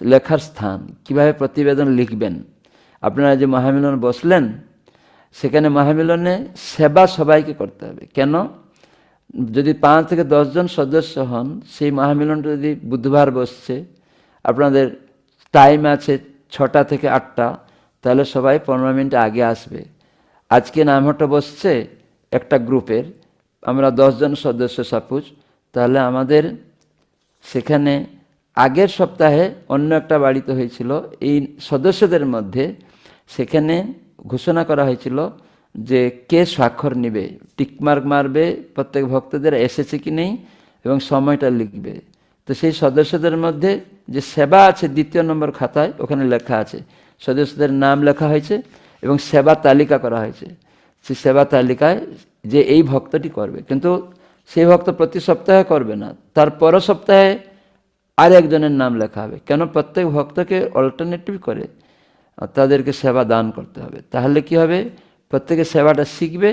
লেখার স্থান। কিভাবে প্রতিবেদন লিখবেন, আপনারা যে মহামিলন বসলেন, সেখানে মহামিলনে সেবা সবাইকে করতে হবে। কেন, যদি 5 থেকে 10 জন সদস্য হন, সেই মহামিলনটা যদি বুধবার বসছে, আপনাদের টাইম আছে 6টা থেকে 8টা, তাহলে সবাই 15 মিনিট আগে আসবে। আজকে নামহট্ট বসছে একটা গ্রুপের, আমরা 10 জন সদস্য সাপোজ, তাহলে আমাদের সেখানে আগের সপ্তাহে অন্য একটা বাড়িতে হয়েছিল, এই সদস্যদের মধ্যে সেখানে ঘোষণা করা হয়েছিল যে কে স্বাক্ষর নেবে, টিকমার্ক মারবে প্রত্যেক ভক্তদের এসেছে কি নেই এবং সময়টা লিখবে। তো সেই সদস্যদের মধ্যে যে সেবা আছে দ্বিতীয় নম্বর খাতায়, ওখানে লেখা আছে, সদস্যদের নাম লেখা হয়েছে এবং সেবা তালিকা করা হয়েছে। সেই সেবা তালিকায় যে এই ভক্তটি করবে, কিন্তু সেই ভক্ত প্রতি সপ্তাহে করবে না, তার পরের সপ্তাহে আর একজনের নাম লেখা হবে। কেন? প্রত্যেক ভক্তকে অল্টারনেটিভ করে তাদেরকে সেবা দান করতে হবে। তাহলে কি হবে? প্রত্যেকে সেবাটা শিখবে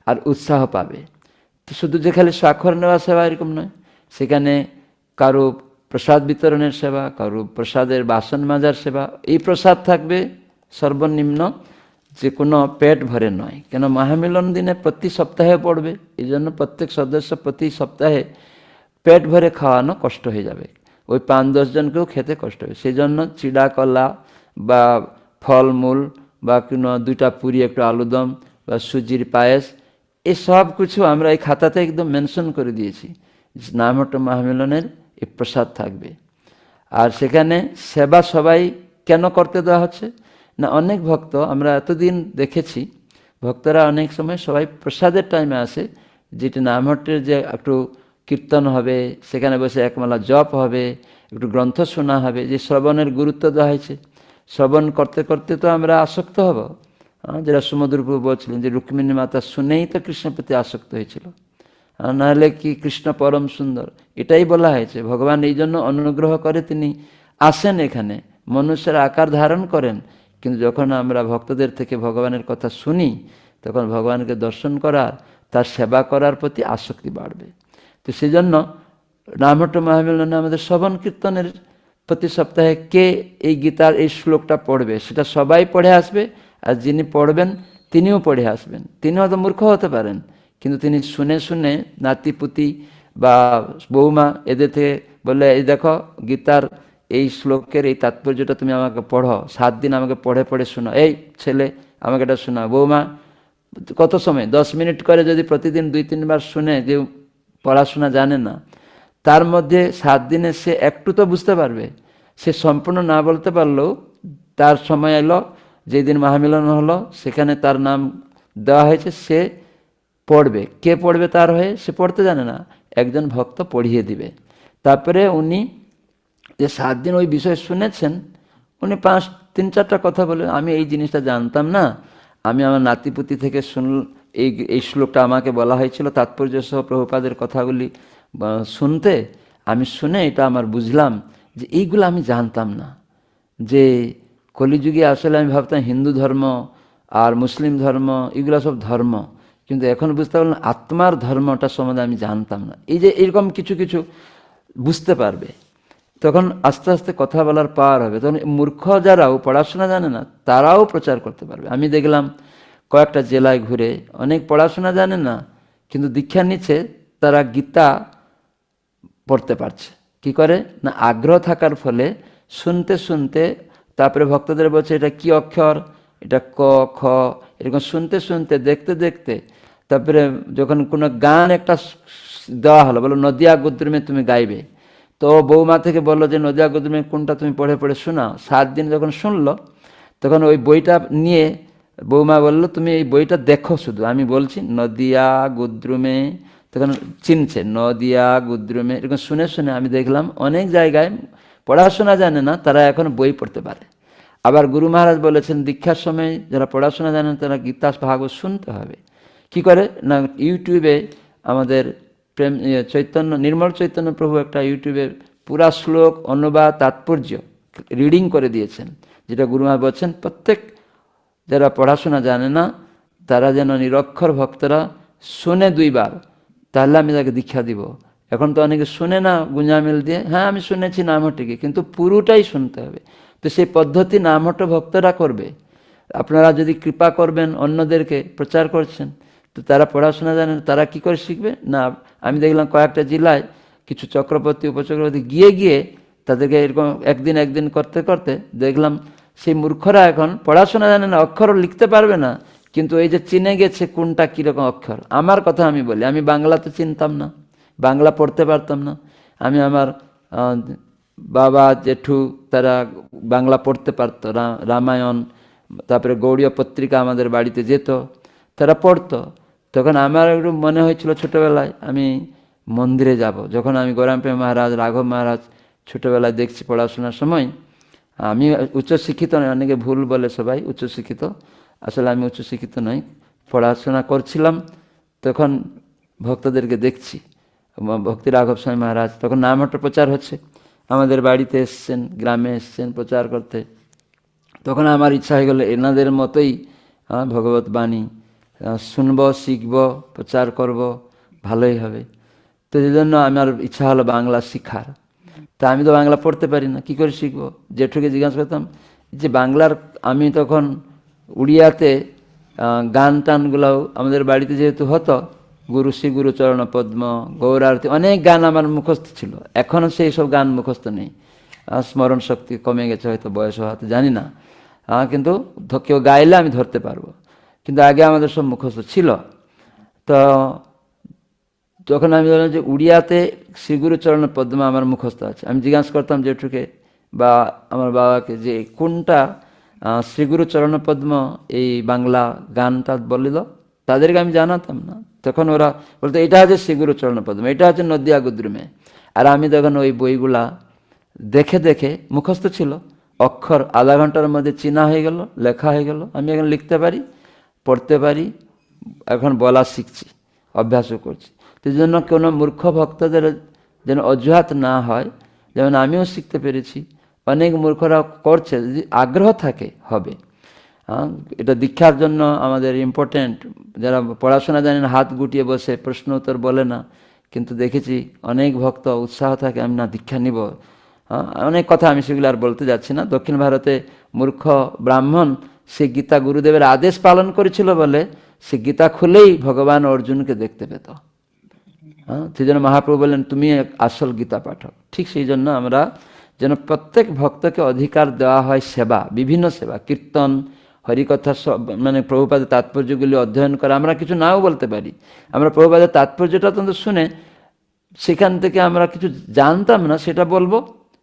আর উৎসাহ পাবে। তো শুধু যে খালি স্বাক্ষর নেওয়া সেবা এরকম নয়, সেখানে কারো প্রসাদ বিতরণের সেবা, কারো প্রসাদের বাসন মাজার সেবা। এই প্রসাদ থাকবে সর্বনিম্ন যে কোনো পেট ভরে নয়, কেন মহামিলন দিনে প্রতি সপ্তাহে পড়বে, এই জন্য প্রত্যেক সদস্য প্রতি সপ্তাহে পেট ভরে খাওয়ানো কষ্ট হয়ে যাবে, ওই 5-10 জনকেও খেতে কষ্ট হবে। সেই জন্য চিড়া কলা বা ফলমূল বা কোনো 2টা পুরি, একটু আলুদম বা সুজির পায়েস, এই সব কিছু আমরা এই খাতাতে একদম মেনশন করে দিয়েছি। নামহট্ট মহামিলনের এই প্রসাদ থাকবে। আর সেখানে সেবা সবাই কেন করতে দেওয়া হচ্ছে না, অনেক ভক্ত আমরা এতদিন দেখেছি, ভক্তরা অনেক সময় সবাই প্রসাদের টাইমে আসে, যেটি নামহট্টের যে একটু কীর্তন হবে, সেখানে বসে একমালা জপ হবে, একটু গ্রন্থ শোনা হবে, যে শ্রবণের গুরুত্ব দেওয়া হয়েছে। শ্রবণ করতে করতে তো আমরা আসক্ত হব, যেটা সমুদ্রপ্রভু বলছিলেন যে রুক্মিণী মাতা শুনেই তো কৃষ্ণের প্রতি আসক্ত হয়েছিল, নাহলে কি কৃষ্ণ পরম সুন্দর, এটাই বলা হয়েছে। ভগবান এই জন্য অনুগ্রহ করে তিনি আসেন এখানে, মনুষ্যের আকার ধারণ করেন, কিন্তু যখন আমরা ভক্তদের থেকে ভগবানের কথা শুনি, তখন ভগবানকে দর্শন করার, তার সেবা করার প্রতি আসক্তি বাড়বে। তো সেই জন্য নামহট্ট মহামিলনে আমাদের শ্রবণ কীর্তনের প্রতি সপ্তাহে কে এই গীতার এই শ্লোকটা পড়বে, সেটা সবাই পড়ে আসবে। আর যিনি পড়বেন তিনিও পড়ে আসবেন। তিনি হয়তো মূর্খ হতে পারেন, কিন্তু তিনি শুনে শুনে নাতিপুতি বা বৌমা এদের থেকে বললে, এই দেখো গীতার এই শ্লোকের এই তাৎপর্যটা তুমি আমাকে পড়ো, 7 দিন আমাকে পড়ে পড়ে শোনো, এই ছেলে আমাকে এটা শোনা, বৌমা কত সময় 10 মিনিট করে যদি প্রতিদিন 2-3 বার শুনে, যে পড়াশোনা জানে না, তার মধ্যে 7 দিনে সে একটু তো বুঝতে পারবে। সে সম্পূর্ণ না বলতে পারলেও তার সময় এলো, যেদিন মহামিলন হলো সেখানে তার নাম দেওয়া হয়েছে, সে পড়বে। কে পড়বে তার হয়ে? সে পড়তে জানে না, একজন ভক্ত পড়িয়ে দিবে। তারপরে উনি যে 7 দিন ওই বিষয় শুনেছেন, উনি 3-4টা কথা বলে, আমি এই জিনিসটা জানতাম না, আমি আমার নাতিপুতি থেকে এই শ্লোকটা আমাকে বলা হয়েছিল তাৎপর্য সহ প্রভুপাদের কথাগুলি শুনতে, আমি শুনে এটা আমার বুঝলাম যে এইগুলো আমি জানতাম না, যে কলিযুগে আসলে আমি ভাবতাম হিন্দু ধর্ম আর মুসলিম ধর্ম এগুলো সব ধর্ম, কিন্তু এখন বুঝতে পারলাম আত্মার ধর্মটা সম্বন্ধে আমি জানতাম না। এই যে এরকম কিছু কিছু বুঝতে পারবে, তখন আস্তে আস্তে কথা বলার পাওয়ার হবে। তখন মূর্খ যারাও পড়াশোনা জানে না, তারাও প্রচার করতে পারবে। আমি দেখলাম কয়েকটা জেলায় ঘুরে, অনেক পড়াশোনা জানে না কিন্তু দীক্ষা নিচ্ছে, তারা গীতা পড়তে পারছে। কি করে না, আগ্রহ থাকার ফলে শুনতে শুনতে, তারপরে ভক্তদের বলছে এটা কি অক্ষর, এটা ক খ, এরকম শুনতে শুনতে দেখতে দেখতে, তারপরে যখন কোনো গান একটা দেওয়া হলো, বলো নদিয়া গুদ্রুমে তুমি গাইবে, তো বৌমা থেকে বললো যে নদিয়া গুদ্রুমে কোনটা তুমি পড়ে পড়ে শোনাও। 7 দিন যখন শুনলো, তখন ওই বইটা নিয়ে বৌমা বললো তুমি এই বইটা দেখো, শুধু আমি বলছি নদিয়া গুদ্রুমে, তখন চিনছে নদিয়া গুদ্রুমে। এরকম শুনে শুনে আমি দেখলাম অনেক জায়গায় পড়াশোনা জানে না, তারা এখন বই পড়তে পারে। আবার গুরু মহারাজ বলেছেন দীক্ষার সময় যারা পড়াশোনা জানেন তারা গীতা ভাগবত শুনতে হবে। কি করে না, ইউটিউবে আমাদের প্রেম চৈতন্য নির্মল চৈতন্য প্রভু একটা ইউটিউবে পুরা শ্লোক অনুবাদ তাৎপর্য রিডিং করে দিয়েছেন, যেটা গুরু মহারাজ বলছেন প্রত্যেক যারা পড়াশোনা জানে না তারা যেন নিরক্ষর ভক্তরা শুনে 2 বার, তাহলে আমি তাকে দীক্ষা দিব। এখন তো অনেকে শুনে না, গুঞ্জামিল দিয়ে, হ্যাঁ আমি শুনেছি নামহট্টকে, কিন্তু পুরোটাই শুনতে হবে। তো সেই পদ্ধতি নামহট্ট ভক্তরা করবে। আপনারা যদি কৃপা করবেন, অন্যদেরকে প্রচার করছেন, তো তারা পড়াশোনা জানেন, তারা কি করে শিখবে না। আমি দেখলাম কয়েকটা জেলায় কিছু চক্রবর্তী উপচক্রবর্তী গিয়ে গিয়ে তাদেরকে এরকম একদিন করতে করতে দেখলাম সেই মূর্খরা এখন পড়াশোনা জানে না, অক্ষর লিখতে পারবে না, কিন্তু এই যে চিনে গেছে কোনটা কীরকম অক্ষর। আমার কথা আমি বলি, আমি বাংলা তো চিনতাম না, বাংলা পড়তে পারতাম না। আমি আমার বাবা জেঠু তারা বাংলা পড়তে পারতো, রামায়ণ তারপরে গৌড়ীয় পত্রিকা আমাদের বাড়িতে যেত, তারা পড়তো। তখন আমার একটু মনে হয়েছিল ছোটোবেলায় আমি মন্দিরে যাব। যখন আমি গৌরাঙ্গপ্রেম মহারাজ, রাঘব মহারাজ ছোটোবেলায় দেখছি পড়াশোনার সময়, আমি উচ্চশিক্ষিত নই, অনেকে ভুল বলে সবাই উচ্চশিক্ষিত, আসলে আমি উচ্চশিক্ষিত নই, পড়াশোনা করছিলাম। তখন ভক্তদেরকে দেখছি, ভক্তি রাঘব স্বামী মহারাজ তখন নামহট্ট প্রচার হচ্ছে, আমাদের বাড়িতে এসছেন, গ্রামে এসছেন প্রচার করতে। তখন আমার ইচ্ছা হয়ে গেল এনাদের মতোই ভগবত বাণী শুনব, শিখব, প্রচার করব, ভালোই হবে। তো এই জন্য আমার ইচ্ছা হলো বাংলা শিখার। তা আমি তো বাংলা পড়তে পারি না, কী করে শিখবো? জেঠুকে জিজ্ঞাসা করতাম যে বাংলার, আমি তখন উড়িয়াতে গান টানগুলোও আমাদের বাড়িতে যেহেতু হতো, গুরু শ্রী গুরুচরণ পদ্ম, গৌরারতি, অনেক গান আমার মুখস্থ ছিল। এখনও সেই সব গান মুখস্থ নেই, স্মরণ শক্তি কমে গেছে হয়তো, বয়স হয়তো জানি না, কিন্তু কেউ গাইলে আমি ধরতে পারবো, কিন্তু আগে আমাদের সব মুখস্থ ছিল। তো তখন আমি বললাম যে উড়িয়াতে শ্রীগুরুচরণ পদ্মা আমার মুখস্থ আছে। আমি জিজ্ঞাসা করতাম জেঠুকে বা আমার বাবাকে যে কোনটা শ্রীগুরুচরণ পদ্ম এই বাংলা গানটা বলিল, তাদেরকে আমি জানাতাম না। তখন ওরা বলতো এটা হচ্ছে শ্রীগুরুচরণ পদ্ম, এটা হচ্ছে নদিয়া গুদ্রুমে। আর আমি তখন ওই বইগুলা দেখে দেখে মুখস্থ ছিল, অক্ষর আধা ঘন্টার মধ্যে চেনা হয়ে গেল, লেখা হয়ে গেল। আমি এখন লিখতে পারি, পড়তে পারি, এখন বলা শিখছি, অভ্যাসও করছি। তো জন্য কোনো মূর্খ ভক্তদের যেন অজুহাত না হয়, যেমন আমিও শিখতে পেরেছি, অনেক মূর্খরা করছে, যদি আগ্রহ থাকে হবে। এটা দীক্ষার জন্য আমাদের ইম্পর্টেন্ট। যারা পড়াশোনা জানেন হাত গুটিয়ে বসে প্রশ্ন উত্তর বলে না, কিন্তু দেখেছি অনেক ভক্ত উৎসাহ থাকে, আমি না দীক্ষা নিব। অনেক কথা আমি সেগুলো আর বলতে যাচ্ছি না। দক্ষিণ ভারতে মূর্খ ব্রাহ্মণ সে গীতা গুরুদেবের আদেশ পালন করেছিল বলে সে গীতা খুলেই ভগবান অর্জুনকে দেখতে পেত। সেই জন্য মহাপ্রভু বললেন তুমি আসল গীতা পাঠক। ঠিক সেই জন্য আমরা যেন প্রত্যেক ভক্তকে অধিকার দেওয়া হয় সেবা, বিভিন্ন সেবা, কীর্তন, হরিকথা, সব মানে প্রভুপাদের তাৎপর্যগুলি অধ্যয়ন করা। আমরা কিছু নাও বলতে পারি, আমরা প্রভুপাদের তাৎপর্যটা তো শুনে সেখান থেকে আমরা কিছু জানতাম না সেটা বলবো,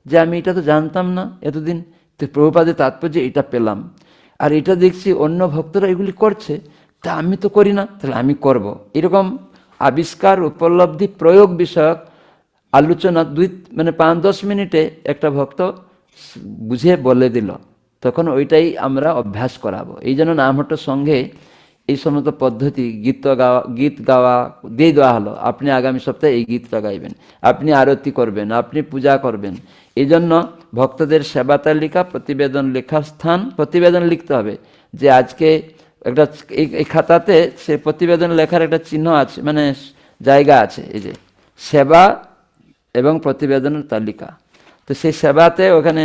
যে আমি এটা তো জানতাম না এতদিন, তো প্রভুপাদের তাৎপর্য এটা পেলাম, আর এটা দেখছি অন্য ভক্তরা এগুলি করছে, তা আমি তো করি না, তাহলে আমি করব। এরকম আবিষ্কার, উপলব্ধি, প্রয়োগ বিষয়ক আলোচনা 5-10 মিনিটে একটা ভক্ত বুঝে বলে দিল, তখন ওইটাই আমরা অভ্যাস করাবো। এই জন্য নামহট্ট সঙ্গে এই সমস্ত পদ্ধতি, গীত গাওয়া দিয়ে দেওয়া হলো। আপনি আগামী সপ্তাহে এই গীতটা গাইবেন, আপনি আরতি করবেন, আপনি পূজা করবেন। এই জন্য ভক্তদের সেবা তালিকা, প্রতিবেদন লেখার স্থান, প্রতিবেদন লিখতে হবে যে আজকে একটা এই খাতাতে সে প্রতিবেদন লেখার একটা চিহ্ন আছে, মানে জায়গা আছে, এই যে সেবা এবং প্রতিবেদনের তালিকা। তো সেই সেবাতে ওখানে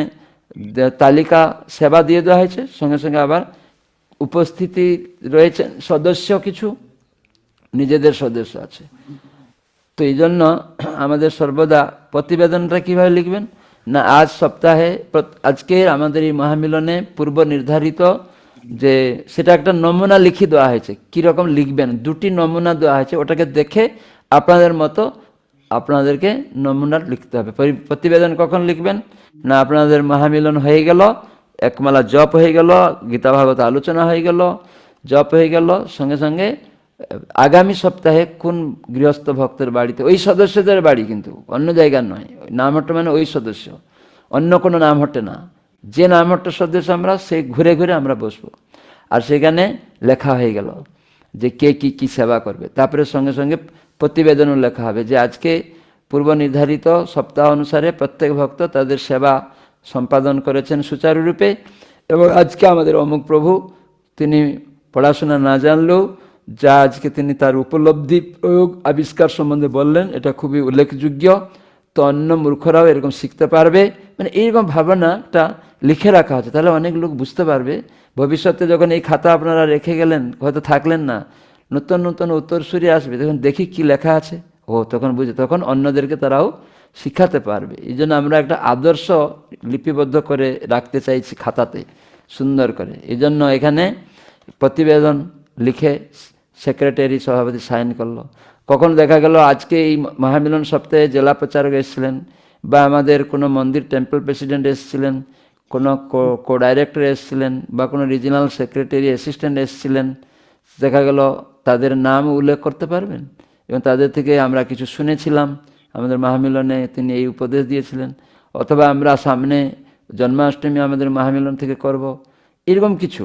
তালিকা সেবা দিয়ে দেওয়া হয়েছে, সঙ্গে সঙ্গে আবার উপস্থিতি রয়েছে সদস্য, কিছু নিজেদের সদস্য আছে। তো এই জন্য আমাদের সর্বদা প্রতিবেদনটা কীভাবে লিখবেন না, আজ সপ্তাহে আজকে আমাদের এই মহামিলনে পূর্ব নির্ধারিত যে সেটা একটা নমুনা লিখে দেওয়া হয়েছে, কীরকম লিখবেন 2টি নমুনা দেওয়া হয়েছে, ওটাকে দেখে আপনাদের মতো আপনাদেরকে নমুনা লিখতে হবে। প্রতিবেদন কখন লিখবেন না, আপনাদের মহামিলন হয়ে গেল, একমালা জপ হয়ে গেল, গীতা ভাগবত আলোচনা হয়ে গেল, জপ হয়ে গেল, সঙ্গে সঙ্গে আগামী সপ্তাহে কোন গৃহস্থ ভক্তের বাড়িতে, ওই সদস্যদের বাড়ি, কিন্তু অন্য জায়গার নয়, নামহট্ট মানে ওই সদস্য, অন্য কোনো নামহট্টে না, যে নামহট্টের সদস্য আমরা সেই ঘুরে ঘুরে আমরা বসবো। আর সেখানে লেখা হয়ে গেল যে কে কী কী সেবা করবে। তারপরে সঙ্গে সঙ্গে প্রতিবেদনও লেখা হবে যে আজকে পূর্ব নির্ধারিত সপ্তাহ অনুসারে প্রত্যেক ভক্ত তাদের সেবা সম্পাদন করেছেন সুচারুরূপে, এবং আজকে আমাদের অমুক প্রভু তিনি পড়াশোনা না জানলেও যা আজকে তিনি তার উপলব্ধি, প্রয়োগ, আবিষ্কার সম্বন্ধে বললেন, এটা খুবই উল্লেখযোগ্য। তো অন্য মূর্খরাও এরকম শিখতে পারবে, মানে এইরকম ভাবনাটা লিখে রাখা হচ্ছে, তাহলে অনেক লোক বুঝতে পারবে। ভবিষ্যতে যখন এই খাতা আপনারা রেখে গেলেন, হয়তো থাকলেন না, নতুন নতুন উত্তরসূরি আসবে, তখন দেখি কি লেখা আছে, তখন বুঝে, তখন অন্যদেরকে তারাও শিখাতে পারবে। এই জন্য আমরা একটা আদর্শ লিপিবদ্ধ করে রাখতে চাইছি খাতাতে সুন্দর করে। এই জন্য এখানে প্রতিবেদন লিখে সেক্রেটারি, সভাপতি সাইন করলো। কখন দেখা গেল আজকে এই মহামিলন সপ্তাহে জেলা প্রচারক এসেছিলেন, বা আমাদের কোনো মন্দির টেম্পল প্রেসিডেন্ট এসেছিলেন, কোনো কো ডাইরেক্টর এসেছিলেন, বা কোনো রিজিনাল সেক্রেটারি অ্যাসিস্ট্যান্ট এসেছিলেন, দেখা গেল তাদের নাম উল্লেখ করতে পারবেন, এবং তাদের থেকে আমরা কিছু শুনেছিলাম, আমাদের মহামিলনে তিনি এই উপদেশ দিয়েছিলেন, অথবা আমরা সামনে জন্মাষ্টমী আমাদের মহামিলন থেকে করব, এরকম কিছু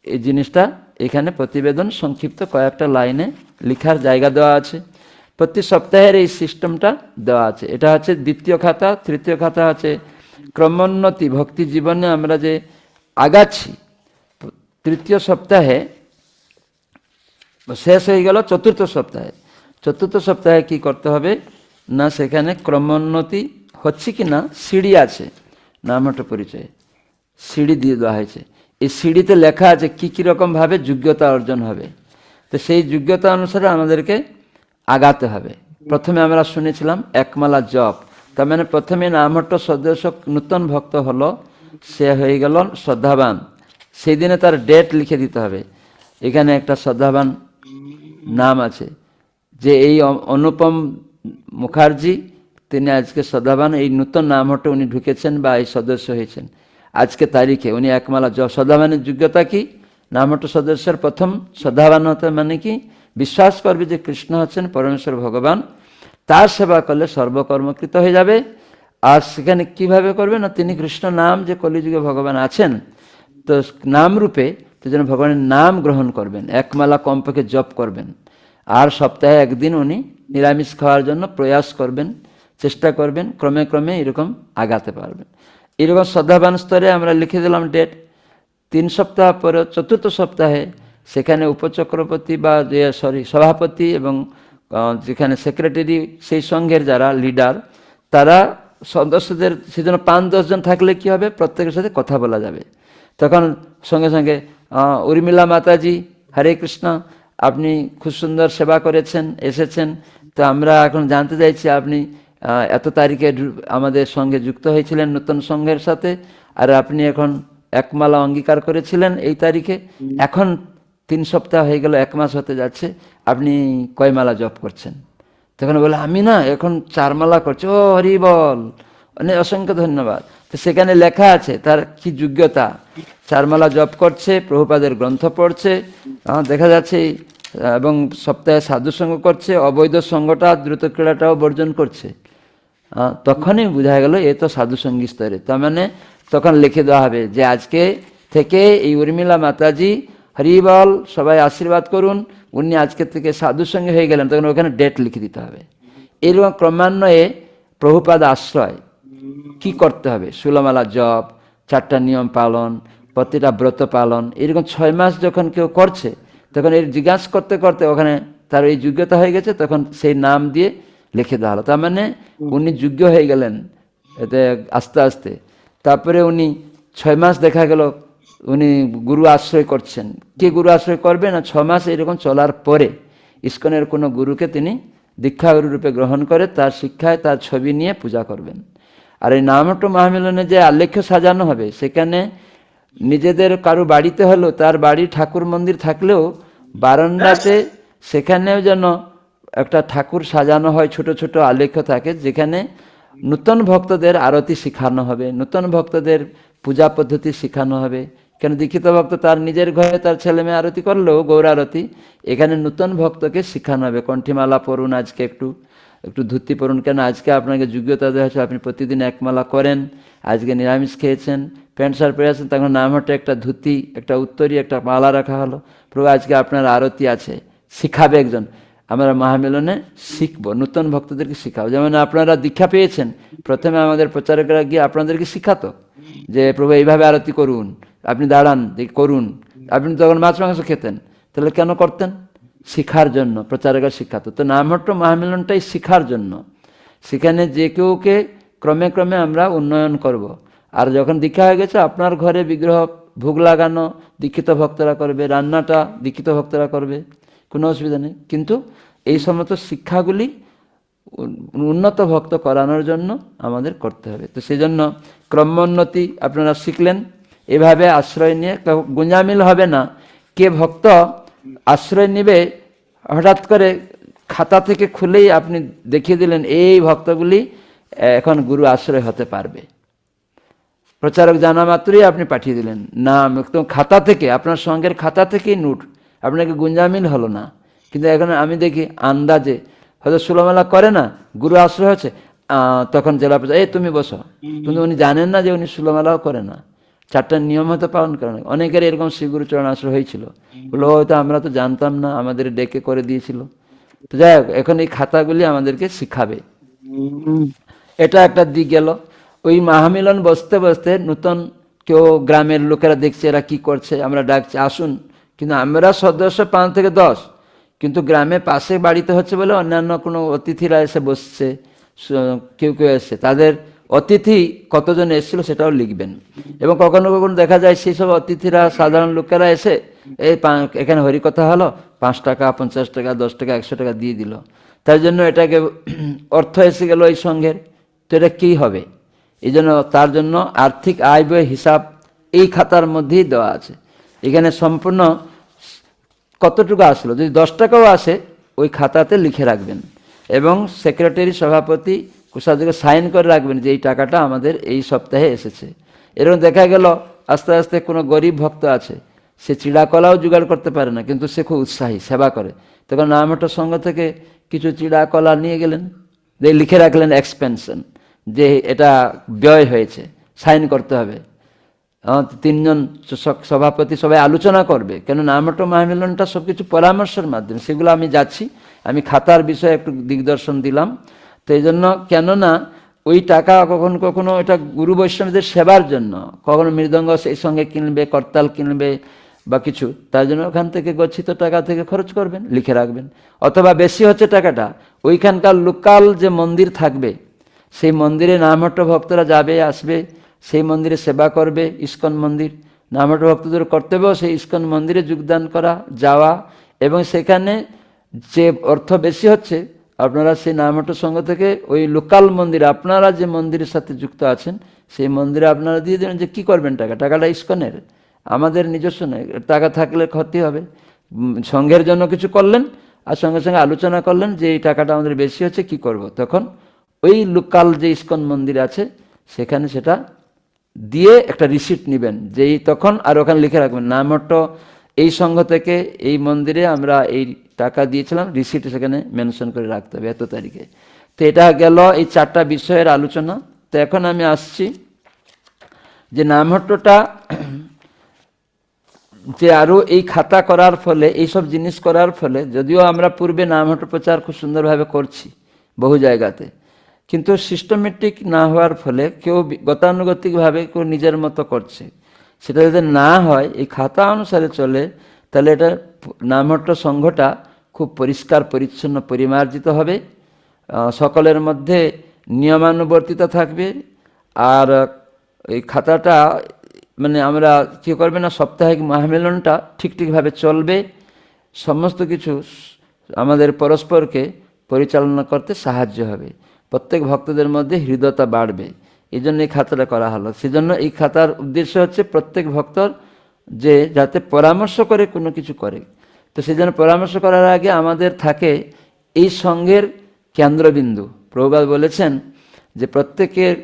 এই জিনিসটা এখানে প্রতিবেদন সংক্ষিপ্ত কয়েকটা লাইনে লেখার জায়গা দেওয়া আছে। প্রতি সপ্তাহের এই সিস্টেমটা দেওয়া আছে। এটা হচ্ছে দ্বিতীয় খাতা। তৃতীয় খাতা হচ্ছে ক্রমোন্নতি, ভক্তি জীবনে আমরা যে আগাচ্ছি। তৃতীয় সপ্তাহে শেষ হয়ে গেল, চতুর্থ সপ্তাহে। চতুর্থ সপ্তাহে কি করতে হবে না, সেখানে ক্রমোন্নতি হচ্ছে কি না, সিঁড়ি আছে, নামহট্ট পরিচয়ে সিঁড়ি দিয়ে দেওয়া হয়েছে। এই সিঁড়িতে লেখা আছে কী কীরকমভাবে যোগ্যতা অর্জন হবে। তো সেই যোগ্যতা অনুসারে আমাদেরকে আগাতে হবে। প্রথমে আমরা শুনেছিলাম একমালা জপ, তার মানে প্রথমে নামহট্ট সদস্য নূতন ভক্ত হলো, সে হয়ে গেল শ্রদ্ধাবান। সেই দিনে তার ডেট লিখে দিতে হবে। এখানে একটা শ্রদ্ধাবান নাম আছে, যে এই অনুপম মুখার্জি, তিনি আজকে শ্রদ্ধাবান, এই নূতন নামহট্ট উনি ঢুকেছেন বা এই সদস্য হয়েছেন আজকে তারিখে, উনি একমালা জপ। শ্রদ্ধাবানের যোগ্যতা কি, নামহট্ট সদস্যের প্রথম শ্রদ্ধাবান হতে মানে কি, বিশ্বাস করবে যে কৃষ্ণ হচ্ছেন পরমেশ্বর ভগবান, তার সেবা করলে সর্বকর্মকৃত হয়ে যাবে। আর সেখানে কিভাবে করবে না, তিনি কৃষ্ণ নাম, যে কলিযুগে ভগবান আছেন, তো নাম রূপে তো যেন ভগবানের নাম গ্রহণ করবেন, একমালা কমপক্ষে জপ করবেন, আর সপ্তাহে একদিন উনি নিরামিষ খাওয়ার জন্য প্রয়াস করবেন, চেষ্টা করবেন, ক্রমে ক্রমে এরকম আগাতে পারবেন। এরকম শ্রদ্ধাবান স্তরে আমরা লিখে দিলাম ডেট। 3 সপ্তাহ পরে চতুর্থ সপ্তাহে সেখানে উপচক্রবর্তী বা সভাপতি এবং যেখানে সেক্রেটারি, সেই সংঘের যারা লিডার, তারা সদস্যদের সেজন্য 5-10 জন থাকলে কি হবে, প্রত্যেকের সাথে কথা বলা যাবে। তখন সঙ্গে সঙ্গে উর্মিলা মাতাজি, হরে কৃষ্ণ, আপনি খুব সুন্দর সেবা করেছেন, এসেছেন, তো আমরা এখন জানতে চাইছি আপনি এত তারিখে আমাদের সঙ্গে যুক্ত হয়েছিলেন নতুন সংঘের সাথে, আর আপনি এখন একমালা অঙ্গীকার করেছিলেন এই তারিখে, এখন 3 সপ্তাহ হয়ে গেল, 1 মাস হতে যাচ্ছে, আপনি কয় মালা জপ করছেন? তখন বলে আমি না এখন 4 মালা করছি। ও হরি বল, অনেক অসংখ্য ধন্যবাদ। তো সেখানে লেখা আছে তার কি যোগ্যতা। 4 মালা জপ করছে, প্রভুপাদের গ্রন্থ পড়ছে, দেখা যাচ্ছে, এবং সপ্তাহে সাধুসঙ্গ করছে, অবৈধ সঙ্গটা, দ্রুত ক্রীড়াটাও বর্জন করছে। তখনই বোঝা গেল এ তো সাধুসঙ্গী স্তরে। তার মানে তখন লিখে দেওয়া হবে যে আজকে থেকে এই উর্মিলা মাতাজি, হরিবল, সবাই আশীর্বাদ করুন, উনি আজকে থেকে সাধুসঙ্গী হয়ে গেলেন। তখন ওখানে ডেট লিখে দিতে হবে। এরকম ক্রমান্বয়ে প্রভুপাদ আশ্রয় কি করতে হবে, 16 মালা জপ, 4টা নিয়ম পালন, প্রতিটা ব্রত পালন, এরকম 6 মাস যখন কেউ করছে, তখন এর জিজ্ঞাসা করতে করতে ওখানে তার এই যোগ্যতা হয়ে গেছে, তখন সেই নাম দিয়ে লিখে দেওয়া হলো। তার মানে উনি যোগ্য হয়ে গেলেন এতে আস্তে আস্তে। তারপরে উনি 6 মাস দেখা গেল উনি গুরু আশ্রয় করছেন। কে গুরু আশ্রয় করবে না, 6 মাস এরকম চলার পরে ইস্কনের কোনো গুরুকে তিনি দীক্ষাগুরু রূপে গ্রহণ করে তার শিক্ষায় তার ছবি নিয়ে পূজা করবেন। আর এই নামহট্ট মহামিলনে যে আলেখ্য সাজানো হবে, সেখানে নিজেদের কারো বাড়িতে হলেও, তার বাড়ি ঠাকুর মন্দির থাকলেও বারান্দাতে সেখানেও যেন একটা ঠাকুর সাজানো হয়, ছোট ছোট আলেখ্য থাকে, যেখানে নূতন ভক্তদের আরতি শেখানো হবে, নূতন ভক্তদের পূজা পদ্ধতি শেখানো হবে। কেন দীক্ষিত ভক্ত তার নিজের ঘরে তার ছেলে মেয়ে আরতি করলেও গৌরারতি, এখানে নূতন ভক্তকে শেখানো হবে। কণ্ঠিমালা পড়ুন, আজকে একটু ধুতি পড়ুন, কেন আজকে আপনাকে যোগ্যতা দেওয়া হয়েছে, আপনি প্রতিদিন 1 মালা করেন, আজকে নিরামিষ খেয়েছেন, প্যান্ট শার্ট পরে আছেন, তখন নামহট্টে একটা ধুতি, একটা উত্তরী, একটা মালা রাখা হলো, প্রভু আজকে আপনার আরতি আছে, শিখাবে একজন। আমরা মহামিলনে শিখবো, নতুন ভক্তদেরকে শিখাবো। যেমন আপনারা দীক্ষা পেয়েছেন, প্রথমে আমাদের প্রচারকরা গিয়ে আপনাদেরকে শিখাতো যে প্রভু এইভাবে আরতি করুন, আপনি দাঁড়ান, করুন। আপনি তখন মাছ মাংস খেতেন, তাহলে কেন করতেন? শিখার জন্য প্রচারকরা শিখাতো। তো নামহট্ট মহামিলনটাই শিখার জন্য। সেখানে যে কেউকে ক্রমে ক্রমে আমরা উন্নয়ন করব। আর যখন দীক্ষা হয়ে গেছে, আপনার ঘরে বিগ্রহ ভোগ লাগানো দীক্ষিত ভক্তরা করবে, রান্নাটা দীক্ষিত ভক্তরা করবে, কোনো অসুবিধা নেই। কিন্তু এই সমস্ত শিক্ষাগুলি উন্নত ভক্ত করানোর জন্য আমাদের করতে হবে। তো সেই জন্য ক্রমোন্নতি আপনারা শিখলেন। এভাবে আশ্রয় নিয়ে গুঞ্জামিল হবে না। কে ভক্ত আশ্রয় নিবে, হঠাৎ করে খাতা থেকে খুলেই আপনি দেখিয়ে দিলেন এই ভক্তগুলি এখন গুরু আশ্রয় হতে পারবে। প্রচারক জানা মাত্রই আপনি পাঠিয়ে দিলেন নাম একদম খাতা থেকে, আপনার সঙ্গের খাতা থেকেই নোট, আপনাকে গুঞ্জামিল হলো না। কিন্তু এখন আমি দেখি আন্দাজে হয়তো ষোলোমেলা করে না, গুরু আশ্রয় হচ্ছে, তখন জেলা প্রচার এই তুমি বসো, কিন্তু উনি জানেন না যে উনি ষোলোমেলাও করে না, 4টা নিয়ম হয়তো পালন করে না। অনেকের এরকম শ্রী গুরুচরণ আশ্রয় হয়েছিল, বলো হয়তো আমরা তো জানতাম না, আমাদের ডেকে করে দিয়েছিল। তো যাই হোক, এখন এই খাতাগুলি আমাদেরকে শিখাবে, এটা একটা দিক গেল। ওই মহামিলন বসতে বসতে নতুন কেউ গ্রামের লোকেরা দেখছে এরা কি করছে, আমরা ডাকছি আসুন, কিন্তু আমরা সদস্য 5 থেকে 10, কিন্তু গ্রামে পাশে বাড়িতে হচ্ছে বলে অন্যান্য কোনো অতিথিরা এসে বসছে, কেউ কেউ এসছে, তাদের অতিথি কতজন এসেছিল সেটাও লিখবেন। এবং কখনো কখনো দেখা যায় সেই সব অতিথিরা সাধারণ লোকেরা এসে এই এখানে হরিকথা হলো, 5 টাকা 50 টাকা 10 টাকা 100 টাকা দিয়ে দিল, তার জন্য এটাকে অর্থ এসে গেল এই সঙ্গের, তো এটা কী হবে? এই জন্য তার জন্য আর্থিক আয় ব্যয় হিসাব এই খাতার মধ্যেই দেওয়া আছে। এখানে সম্পূর্ণ কতটুকু আসলো, যদি 10 টাকাও আসে ওই খাতাতে লিখে রাখবেন, এবং সেক্রেটারি সভাপতি কোষাধ্যক্ষ সাইন করে রাখবেন যে এই টাকাটা আমাদের এই সপ্তাহে এসেছে। এরকম দেখা গেল আস্তে আস্তে কোনো গরিব ভক্ত আছে, সে চিড়া কলাও জোগাড় করতে পারে না, কিন্তু সে খুব উৎসাহী সেবা করে, তখন নামহট্ট সংঘ থেকে কিছু চিড়া কলা নিয়ে গেলেন, যে লিখে রাখলেন এক্সপেনশন, যে এটা ব্যয় হয়েছে, সাইন করতে হবে। 3 জন সভাপতি সবাই আলোচনা করবে, কেন নামহট্ট মহামিলনটা সব কিছু পরামর্শের মাধ্যমে, সেগুলো আমি যাচ্ছি, আমি খাতার বিষয়ে একটু দিগদর্শন দিলাম। তো এই জন্য, কেননা ওই টাকা কখনো কখনো এটা গুরু বৈষ্ণবদের সেবার জন্য, কখনো মৃদঙ্গ সেই সঙ্গে কিনবে, করতাল কিনবে বা কিছু, তার জন্য ওখান থেকে গচ্ছিত টাকা থেকে খরচ করবেন, লিখে রাখবেন। অথবা বেশি হচ্ছে টাকাটা, ওইখানকার লোকাল যে মন্দির থাকবে সেই মন্দিরে নামহট্ট ভক্তরা যাবে আসবে, সেই মন্দিরে সেবা করবে, ইস্কন মন্দির, নামহট্ট ভক্তদের কর্তব্য সেই ইস্কন মন্দিরে যোগদান করা, যাওয়া, এবং সেখানে যে অর্থ বেশি হচ্ছে আপনারা সেই নামহট্ট সংঘ থেকে ওই লোকাল মন্দিরে, আপনারা যে মন্দিরের সাথে যুক্ত আছেন সেই মন্দিরে আপনারা দিয়ে দেবেন। যে কী করবেন টাকাটা ইস্কনের, আমাদের নিজস্ব নয়, টাকা থাকলে ক্ষতি হবে। সংঘের জন্য কিছু করলেন আর সঙ্গে সঙ্গে আলোচনা করলেন যে এই টাকাটা আমাদের বেশি হচ্ছে, কি করব, তখন ওই লোকাল যে ইস্কন মন্দির আছে সেখানে সেটা দিয়ে একটা রিসিপ্ট নেবেন, যেই তখন আর ওখানে লিখে রাখবেন নামহট্ট এই সংঘ থেকে এই মন্দিরে আমরা এই টাকা দিয়েছিলাম, রিসিপ্ট সেখানে মেনশন করে রাখতে হবে এত তারিখে। তো এটা গেল এই 4টা বিষয়ের আলোচনা। তো এখন আমি আসছি যে নামহট্টটা যে আরও এই খাতা করার ফলে, এইসব জিনিস করার ফলে, যদিও আমরা পূর্বে নামহট্ট প্রচার খুব সুন্দরভাবে করছি বহু জায়গাতে, কিন্তু সিস্টেমেটিক না হওয়ার ফলে কেউ গতানুগতিকভাবে কেউ নিজের মতো করছে, সেটা যদি না হয়, এই খাতা অনুসারে চলে, তাহলে এটা নামহট্ট সংঘটা খুব পরিষ্কার পরিচ্ছন্ন পরিমার্জিত হবে, সকলের মধ্যে নিয়মানুবর্তিতা থাকবে। আর এই খাতাটা মানে আমরা কী করবে না, সাপ্তাহিক মহামিলনটা ঠিকভাবে চলবে, সমস্ত কিছু আমাদের পরস্পরকে পরিচালনা করতে সাহায্য হবে, প্রত্যেক ভক্তদের মধ্যে হৃদয়তা বাড়বে, এই জন্য এই খাতাটা করা হলো। সেজন্য এই খাতার উদ্দেশ্য হচ্ছে প্রত্যেক ভক্তর যে যাতে পরামর্শ করে কোনো কিছু করে। তো সেই জন্য পরামর্শ করার আগে আমাদের থাকে এই সঙ্ঘের কেন্দ্রবিন্দু। প্রভুপাদ বলেছেন যে প্রত্যেকের,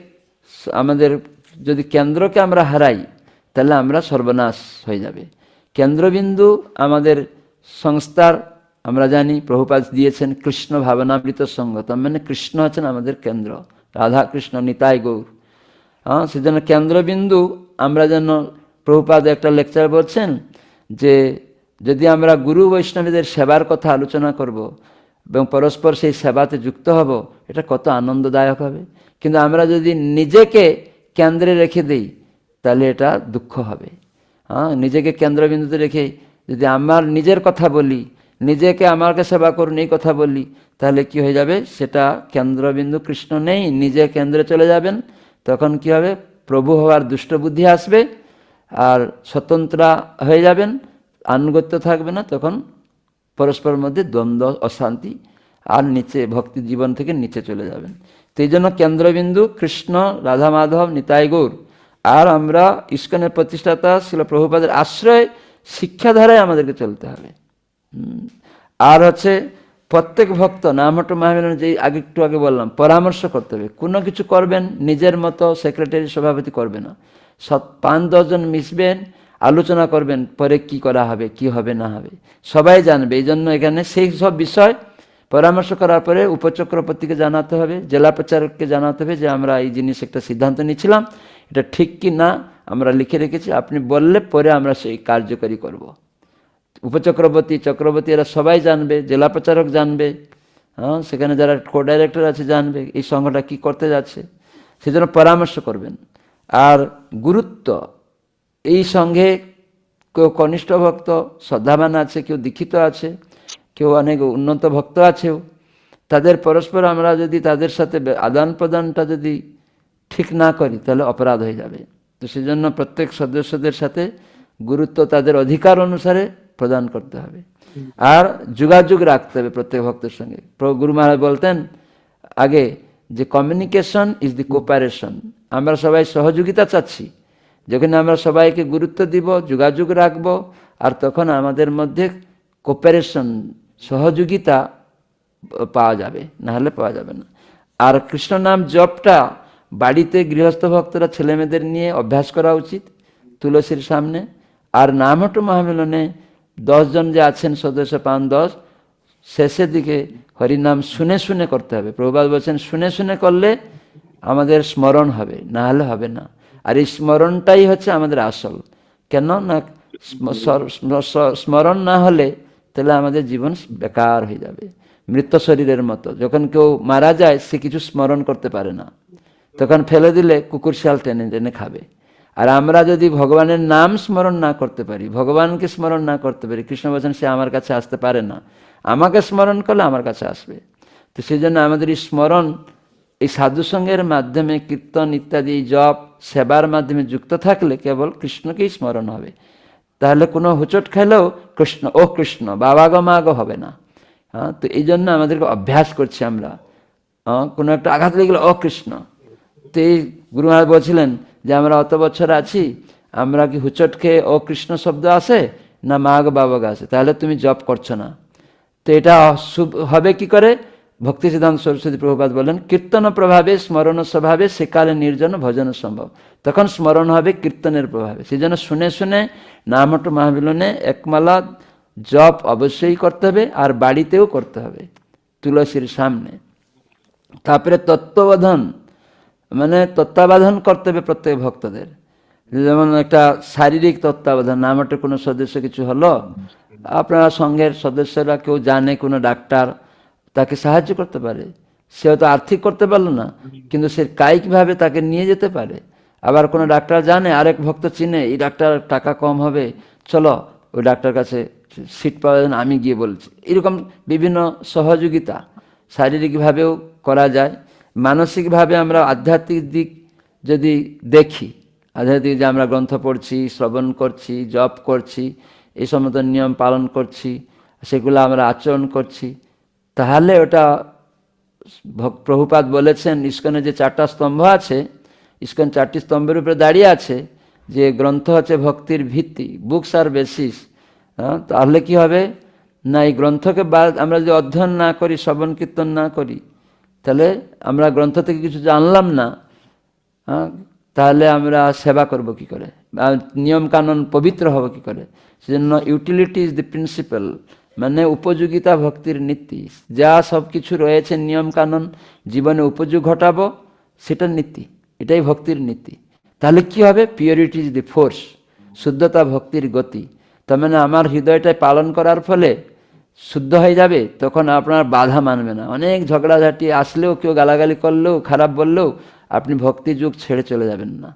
আমাদের যদি কেন্দ্রকে আমরা হারাই তাহলে আমরা সর্বনাশ হয়ে যাবে। কেন্দ্রবিন্দু আমাদের সংস্থার, আমরা জানি প্রভুপাদ দিয়েছেন কৃষ্ণ ভাবনামৃত সঙ্গ, তার মানে কৃষ্ণ হচ্ছেন আমাদের কেন্দ্র, রাধা কৃষ্ণ নিতাই গৌর। সেজন্য কেন্দ্রবিন্দু আমরা যেন, প্রভুপাদ একটা লেকচার বলছেন যে যদি আমরা গুরু বৈষ্ণবীদের সেবার কথা আলোচনা করব এবং পরস্পর সেই সেবাতে যুক্ত হব, এটা কত আনন্দদায়ক হবে। কিন্তু আমরা যদি নিজেকে কেন্দ্রে রেখে দিই তাহলে এটা দুঃখ হবে। নিজেকে কেন্দ্রবিন্দুতে রেখে যদি আমার নিজের কথা বলি, নিজেকে আমাকে সেবা করুন এই কথা বলি, তাহলে কি হয়ে যাবে, সেটা কেন্দ্রবিন্দু কৃষ্ণ নেই, নিজে কেন্দ্রে চলে যাবেন। তখন কি হবে, প্রভু হওয়ার দুষ্ট বুদ্ধি আসবে আর স্বতন্ত্র হয়ে যাবেন, আনুগত্য থাকবে না, তখন পরস্পরের মধ্যে দ্বন্দ্ব, অশান্তি, আর নিচে ভক্তি জীবন থেকে নিচে চলে যাবেন। তো এই জন্য কেন্দ্রবিন্দু কৃষ্ণ, রাধা মাধব, নিতাই গৌর। আর আমরা ইস্কনের প্রতিষ্ঠাতা শিল প্রভুপাদের আশ্রয় শিক্ষাধারায় আমাদেরকে চলতে হবে। আর হচ্ছে প্রত্যেক ভক্ত নামহট্ট মহামিলনে যে একটু আগে বললাম পরামর্শ করতে হবে। কোনো কিছু করবেন নিজের মতো সেক্রেটারি সভাপতি করবে না, 5-10 জন মিশবেন, আলোচনা করবেন পরে কি করা হবে কি হবে না হবে সবাই জানবে। এই জন্য এখানে সেই সব বিষয় পরামর্শ করার পরে উপচক্রবর্তীকে জানাতে হবে, জেলা প্রচারককে জানাতে হবে যে আমরা এই জিনিস একটা সিদ্ধান্ত নিয়েছিলাম, এটা ঠিক কি না আমরা লিখে রেখেছি, আপনি বললে পরে আমরা সেই কার্যকরী করব। উপচক্রবর্তী চক্রবর্তী এরা সবাই জানবে, জেলা প্রচারক জানবে, হ্যাঁ সেখানে যারা কো ডাইরেক্টর আছে জানবে এই সংঘটা কি করতে যাচ্ছে, সেজন্য পরামর্শ করবেন। আর গুরুত্ব, এই সঙ্গে কেউ কনিষ্ঠ ভক্ত শ্রদ্ধাবান আছে, কেউ দীক্ষিত আছে, কেউ অনেক উন্নত ভক্ত আছেও, তাদের পরস্পর আমরা যদি তাদের সাথে আদান প্রদানটা যদি ঠিক না করি তাহলে অপরাধ হয়ে যাবে। তো সেজন্য প্রত্যেক সদস্যদের সাথে গুরুত্ব তাদের অধিকার অনুসারে প্রদান করতে হবে। আর যোগাযোগ রাখতে হবে প্রত্যেক ভক্তের সঙ্গে। গুরু মহারাজ বলতেন আগে যে কমিউনিকেশন ইজ দি কোপারেশন। আমরা সবাই সহযোগিতা চাচ্ছি, যখন আমরা সবাইকে গুরুত্ব দিব, যোগাযোগ রাখব, আর তখন আমাদের মধ্যে কোপারেশন সহযোগিতা পাওয়া যাবে, না হলে পাওয়া যাবে না। আর কৃষ্ণ নাম জপটা বাড়িতে গৃহস্থ ভক্তরা ছেলেমেয়েদের নিয়ে অভ্যাস করা উচিত তুলসীর সামনে। আর নামহট্ট মহামিলনে 10 জন যে আছেন সদস্য 5-10, শেষের দিকে হরিনাম শুনে শুনে করতে হবে। প্রভুপাদ বলছেন শুনে শুনে করলে আমাদের স্মরণ হবে, না হলে হবে না। আর এই স্মরণটাই হচ্ছে আমাদের আসল। কেন না স্মরণ না হলে তাহলে আমাদের জীবন বেকার হয়ে যাবে, মৃত শরীরের মতো। যখন কেউ মারা যায় সে কিছু স্মরণ করতে পারে না, তখন ফেলে দিলে কুকুর শিয়াল টেনে টেনে খাবে। আর আমরা যদি ভগবানের নাম স্মরণ না করতে পারি, ভগবানকে স্মরণ না করতে পারি, কৃষ্ণ বলছেন সে আমার কাছে আসতে পারে না, আমাকে স্মরণ করলে আমার কাছে আসবে। তো সেই জন্য আমাদের এই স্মরণ এই সাধুসঙ্গের মাধ্যমে, কীর্তন ইত্যাদি জপ সেবার মাধ্যমে যুক্ত থাকলে কেবল কৃষ্ণকেই স্মরণ হবে। তাহলে কোনো হুচট খেলেও কৃষ্ণ ও কৃষ্ণ বাবা গো মা গো হবে না। হ্যাঁ, তো এই জন্য আমাদেরকে অভ্যাস করছি আমরা। কোনো একটা আঘাত লেগে গেলে ও কৃষ্ণ। তো এই গুরু মহারাজ বলছিলেন যে আমরা অত বছর আছি, আমরা কি হুচট খেয়ে ও কৃষ্ণ শব্দ আসে না মা গো বাবা গো আসে, তাহলে তুমি জপ করছো না। তো এটা হবে কি করে? ভক্তি সিদ্ধান্ত সরস্বতী প্রভুপাদ বলেন কীর্তন প্রভাবে স্মরণ স্বভাবে সেকালে নির্জন ভজন সম্ভব। তখন স্মরণ হবে কীর্তনের প্রভাবে। সেই জন্য শুনে শুনে নামহট্ট মহামিলনে একমালা জপ অবশ্যই করতে হবে, আর বাড়িতেও করতে হবে তুলসীর সামনে। তারপরে তত্ত্ববোধন, মানে তত্ত্বাবধান করতে হবে প্রত্যেক ভক্তদের। যেমন একটা শারীরিক তত্ত্বাবধান, নামহট্টের কোনো সদস্য কিছু হলো, আপনারা সঙ্গের সদস্যরা কেউ জানে কোনো ডাক্তার, তাকে সাহায্য করতে পারে। সে হয়তো আর্থিক করতে পারলো না, কিন্তু সে কায়িকভাবে তাকে নিয়ে যেতে পারে। আবার কোনো ডাক্তার জানে, আরেক ভক্ত চিনে এই ডাক্তার টাকা কম হবে, চলো ওই ডাক্তার কাছে সিট পাওয়া যায় না, আমি গিয়ে বলছি। এরকম বিভিন্ন সহযোগিতা শারীরিকভাবেও করা যায়। মানসিকভাবে আমরা আধ্যাত্মিক দিক যদি দেখি, আধ্যাত্মিক যে আমরা গ্রন্থ পড়ছি, শ্রবণ করছি, জপ করছি, এই সমস্ত নিয়ম পালন করছি, সেগুলো আমরা আচরণ করছি, তাহলে ওটা প্রভুপাদ বলেছেন ইস্কনে যে 4টা স্তম্ভ আছে, ইস্কন 4টি স্তম্ভের উপরে দাঁড়িয়ে আছে যে গ্রন্থ হচ্ছে ভক্তির ভিত্তি, বুকস আর বেসিস। তাহলে কি হবে না, এই গ্রন্থকে আমরা যদি অধ্যয়ন না করি, শ্রবণ কীর্তন না করি, তাহলে আমরা গ্রন্থ থেকে কিছু জানলাম না, তাহলে আমরা সেবা করব কি করে, নিয়ম কানুন পবিত্র হব কি করে। সেজন্য ইউটিলিটি ইজ দি প্রিন্সিপাল, মানে উপযোগিতা ভক্তির নীতি। যা সব কিছু রয়েছে নিয়ম কানুন জীবনে উপযোগ ঘটাবো, সেটা নীতি, এটাই ভক্তির নীতি। তাহলে কি হবে? পিওরিটি ইজ দি ফোর্স, শুদ্ধতা ভক্তির গতি। তার মানে আমার হৃদয়টায় পালন করার ফলে শুদ্ধ হয়ে যাবে, তখন আপনার বাধা মানবে না। অনেক ঝগড়াঝাটি আসলেও, কেউ গালাগালি করলেও, খারাপ বললেও আপনি ভক্তি যুগ ছেড়ে চলে যাবেন না।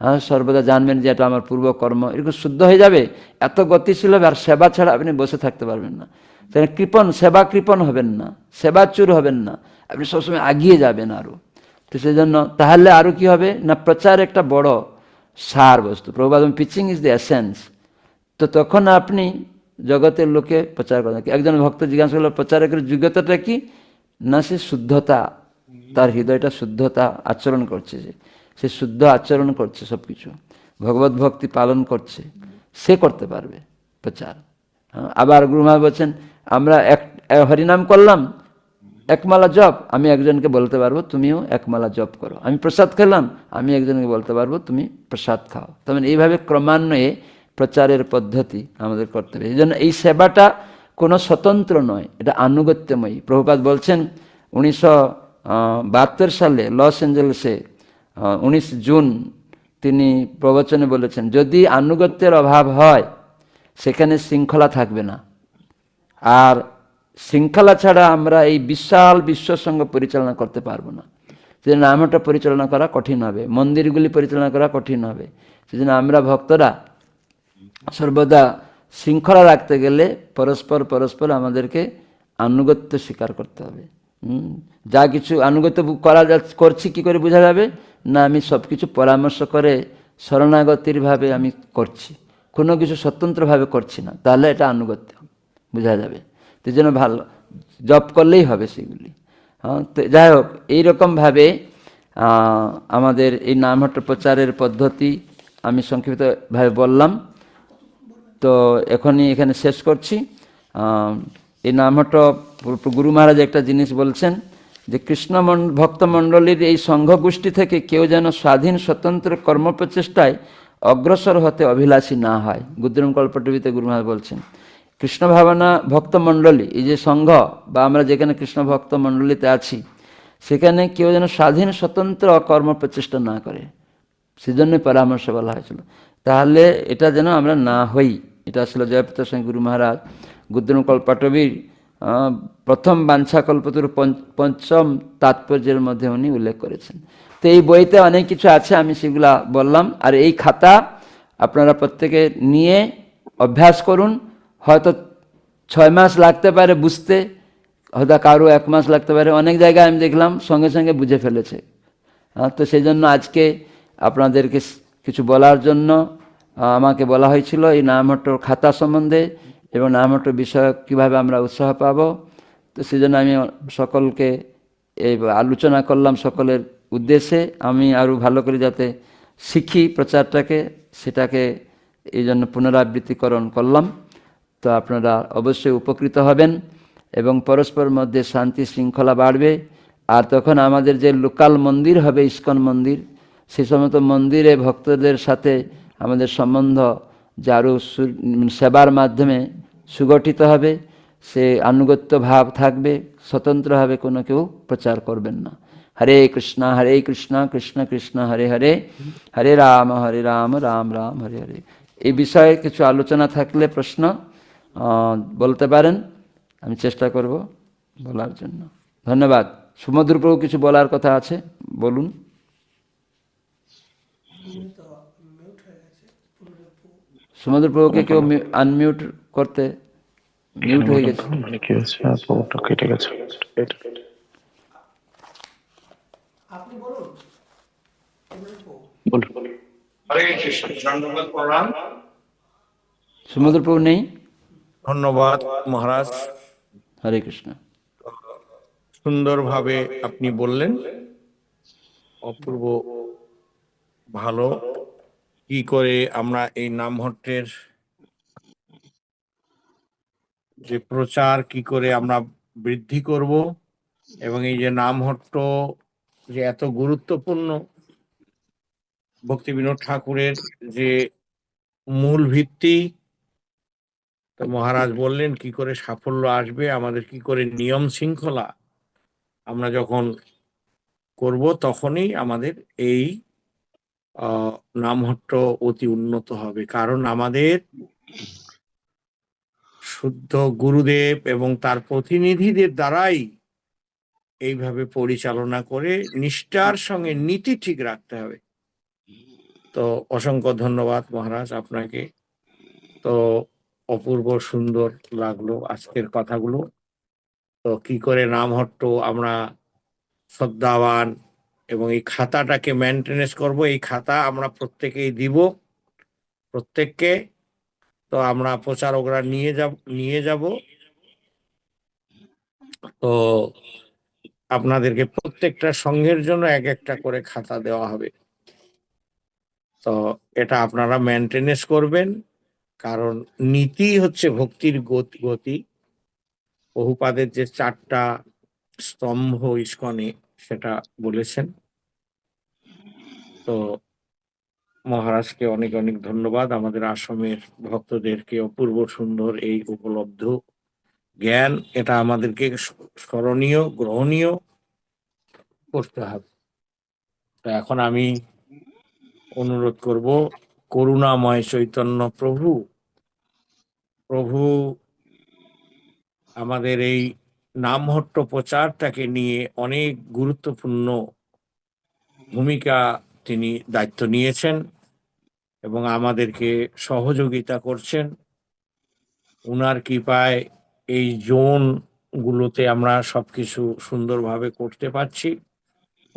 হ্যাঁ, সর্বদা জানবেন যে এটা আমার পূর্বকর্ম, এরকম শুদ্ধ হয়ে যাবে, এত গতিশীল হবে। আর সেবা ছাড়া আপনি বসে থাকতে পারবেন না। কৃপণ সেবা, কৃপণ হবেন না, সেবাচুর হবেন না, আপনি সবসময় আগিয়ে যাবেন আরও। তো সেই জন্য তাহলে আরও কি হবে না, প্রচার একটা বড় সার বস্তু। Prabhupada pitching is the essence. তো তখন আপনি জগতের লোকে প্রচার করেন। একজন ভক্ত জিজ্ঞাসা করলো প্রচারকের যোগ্যতাটা কি, না সে শুদ্ধতা, তার হৃদয়টা শুদ্ধতা আচরণ করছে, সে শুদ্ধ আচরণ করছে, সব কিছু ভগবত ভক্তি পালন করছে, সে করতে পারবে প্রচার। আবার গুরু মহারাজ বলছেন আমরা হরিনাম করলাম, একমালা জপ, আমি একজনকে বলতে পারবো তুমিও একমালা জপ করো। আমি প্রসাদ খেলাম, আমি একজনকে বলতে পারবো তুমি প্রসাদ খাও। তবে এইভাবে ক্রমান্বয়ে প্রচারের পদ্ধতি আমাদের করতে হবে। এই জন্য এই সেবাটা কোনো স্বতন্ত্র নয়, এটা আনুগত্যময়ী। প্রভুপাদ বলছেন 1972 সালে লস অ্যাঞ্জেলেসে 19 জুন তিনি প্রবচনে বলেছেন, যদি আনুগত্যের অভাব হয় সেখানে শৃঙ্খলা থাকবে না। আর শৃঙ্খলা ছাড়া আমরা এই বিশাল বিশ্বসংঘ পরিচালনা করতে পারবো না। সেজন্য নামটা পরিচালনা করা কঠিন হবে, মন্দিরগুলি পরিচালনা করা কঠিন হবে। সেজন্য আমরা ভক্তরা সর্বদা শৃঙ্খলা রাখতে গেলে পরস্পর পরস্পর আমাদেরকে আনুগত্য স্বীকার করতে হবে। যা কিছু আনুগত্য করছি কি করে বোঝা যাবে? না, আমি সব কিছু পরামর্শ করে শরণাগতিরভাবে আমি করছি, কোনো কিছু স্বতন্ত্রভাবে করছি না, তাহলে এটা আনুগত্য বোঝা যাবে। তো যেন ভালো জব করলেই হবে সেগুলি। হ্যাঁ, তো যাই হোক, এইরকমভাবে আমাদের এই নামহট্ট প্রচারের পদ্ধতি আমি সংক্ষিপ্তভাবে বললাম। তো এখনই এখানে শেষ করছি। এই নামহট্ট গুরু মহারাজ একটা জিনিস বলছেন যে কৃষ্ণ ভক্তমণ্ডলীর এই সংঘগোষ্ঠী থেকে কেউ যেন স্বাধীন স্বতন্ত্র কর্মপ্রচেষ্টায় অগ্রসর হতে অভিলাষী না হয়। গুদ্রম কল্পটবিতে গুরু মহারাজ বলছেন কৃষ্ণ ভাবনা ভক্তমণ্ডলী, এই যে সংঘ বা আমরা যেখানে কৃষ্ণ ভক্তমণ্ডলীতে আছি, সেখানে কেউ যেন স্বাধীন স্বতন্ত্র কর্মপ্রচেষ্টা না করে, সেজন্যই পরামর্শ বলা হয়েছিল। তাহলে এটা যেন আমরা না হই। এটা আসলে জয়প্রতাপ স্বামী গুরু মহারাজ গুদ্রম কল্পটবীর প্রথম বাঞ্ছাকল্পতরু পঞ্চম তাৎপর্যের মধ্যে উনি উল্লেখ করেছেন। তো এই বইতে অনেক কিছু আছে, আমি সেগুলা বললাম। আর এই খাতা আপনারা প্রত্যেকে নিয়ে অভ্যাস করুন। হয়তো 6 মাস লাগতে পারে বুঝতে, হয়তো কারো 1 মাস লাগতে পারে। অনেক জায়গায় আমি দেখলাম সঙ্গে সঙ্গে বুঝে ফেলেছে। তো সেই জন্য আজকে আপনাদেরকে কিছু বলার জন্য আমাকে বলা হয়েছিল এই নামহট্ট খাতা সম্বন্ধে এবং নামহট্ট বিষয় কীভাবে আমরা উৎসাহ পাব। তো সেই জন্য আমি সকলকে এই আলোচনা করলাম সকলের উদ্দেশ্যে। আমি আরও ভালো করে যাতে শিখি প্রচারটাকে, সেটাকে এই জন্য পুনরাবৃত্তিকরণ করলাম। তো আপনারা অবশ্যই উপকৃত হবেন এবং পরস্পর মধ্যে শান্তি শৃঙ্খলা বাড়বে। আর তখন আমাদের যে লোকাল মন্দির হবে, ইস্কন মন্দির, সেই সমস্ত মন্দিরে ভক্তদের সাথে আমাদের সম্বন্ধ যে আরও সেবার মাধ্যমে সুগঠিত হবে। সে আনুগত্য ভাব থাকবে, স্বতন্ত্রভাবে কোনো কেউ প্রচার করবেন না। হরে কৃষ্ণ কৃষ্ণ কৃষ্ণ হরে হরে, হরে রাম রাম রাম হরে হরে। এই বিষয়ে কিছু আলোচনা থাকলে প্রশ্ন বলতে পারেন, আমি চেষ্টা করব বলার জন্য। ধন্যবাদ। সুমধুরপ্রভু কিছু বলার কথা আছে, বলুন। সুমধুরপ্রভুকে কেউ আনমিউট করতে, মিউট হয়ে গেছে। মানে কি হচ্ছে, পুরোটা কেটে গেছে। আপনি বলুন। বলুন। হরে কৃষ্ণ, ধন্যবাদ প্রণাম। সুমধুরপ্রভু নেই? ধন্যবাদ মহারাজ, হরে কৃষ্ণ। সুন্দরভাবে আপনি বললেন, অপূর্ব ভালো। কি করে আমরা এই নামহট্টের যে প্রচার কি করে আমরা বৃদ্ধি করব, এবং এই যে নামহট্ট যে এত গুরুত্বপূর্ণ, ভক্তি বিনোদ ঠাকুরের যে মূল ভিত্তি, তো মহারাজ বললেন কি করে সাফল্য আসবে, আমাদের কি করে নিয়ম শৃঙ্খলা আমরা যখন করব তখনই আমাদের এই নামহট্ট অতি উন্নত হবে। কারণ আমাদের শুদ্ধ গুরুদেব এবং তার প্রতিনিধিদের দ্বারাই এইভাবে পরিচালনা করে নিষ্ঠার সঙ্গে নীতি ঠিক রাখতে হবে। তো অসংখ্য ধন্যবাদ মহারাজ আপনাকে। তো অপূর্ব সুন্দর লাগলো আজকের কথাগুলো। তো কি করে নামহট্ট আমরা শ্রদ্ধাবান এবং এই খাতাটাকে মেনটেনেন্স করব, এই খাতা আমরা প্রত্যেকেই দিব প্রত্যেককে। তো আমরা প্রচারকরা নিয়ে যাব। তো আপনাদেরকে প্রত্যেকটা সংঘের জন্য এক একটা করে খাতা দেওয়া হবে। তো এটা আপনারা মেনটেনেন্স করবেন, কারণ নীতি হচ্ছে ভক্তির গতি। প্রভুপাদের যে 4টা স্তম্ভ ইস্কনে সেটা বলেছেন। তো মহারাজকে অনেক অনেক ধন্যবাদ, আমাদের আশ্রমের ভক্তদেরকে অপূর্ব সুন্দর এই উপলব্ধ জ্ঞান, এটা আমাদেরকে স্মরণীয়, গ্রহণীয় করতে হবে। তো এখন আমি অনুরোধ করব, করুণাময় চৈতন্য প্রভু আমাদের এই নামহট্ট প্রচারটাকে নিয়ে অনেক গুরুত্বপূর্ণ ভূমিকা তিনি দায়িত্ব নিয়েছেন এবং আমাদেরকে সহযোগিতা করছেন। উনার কৃপায় এই জোনগুলোতে আমরা সবকিছু সুন্দরভাবে করতে পারছি।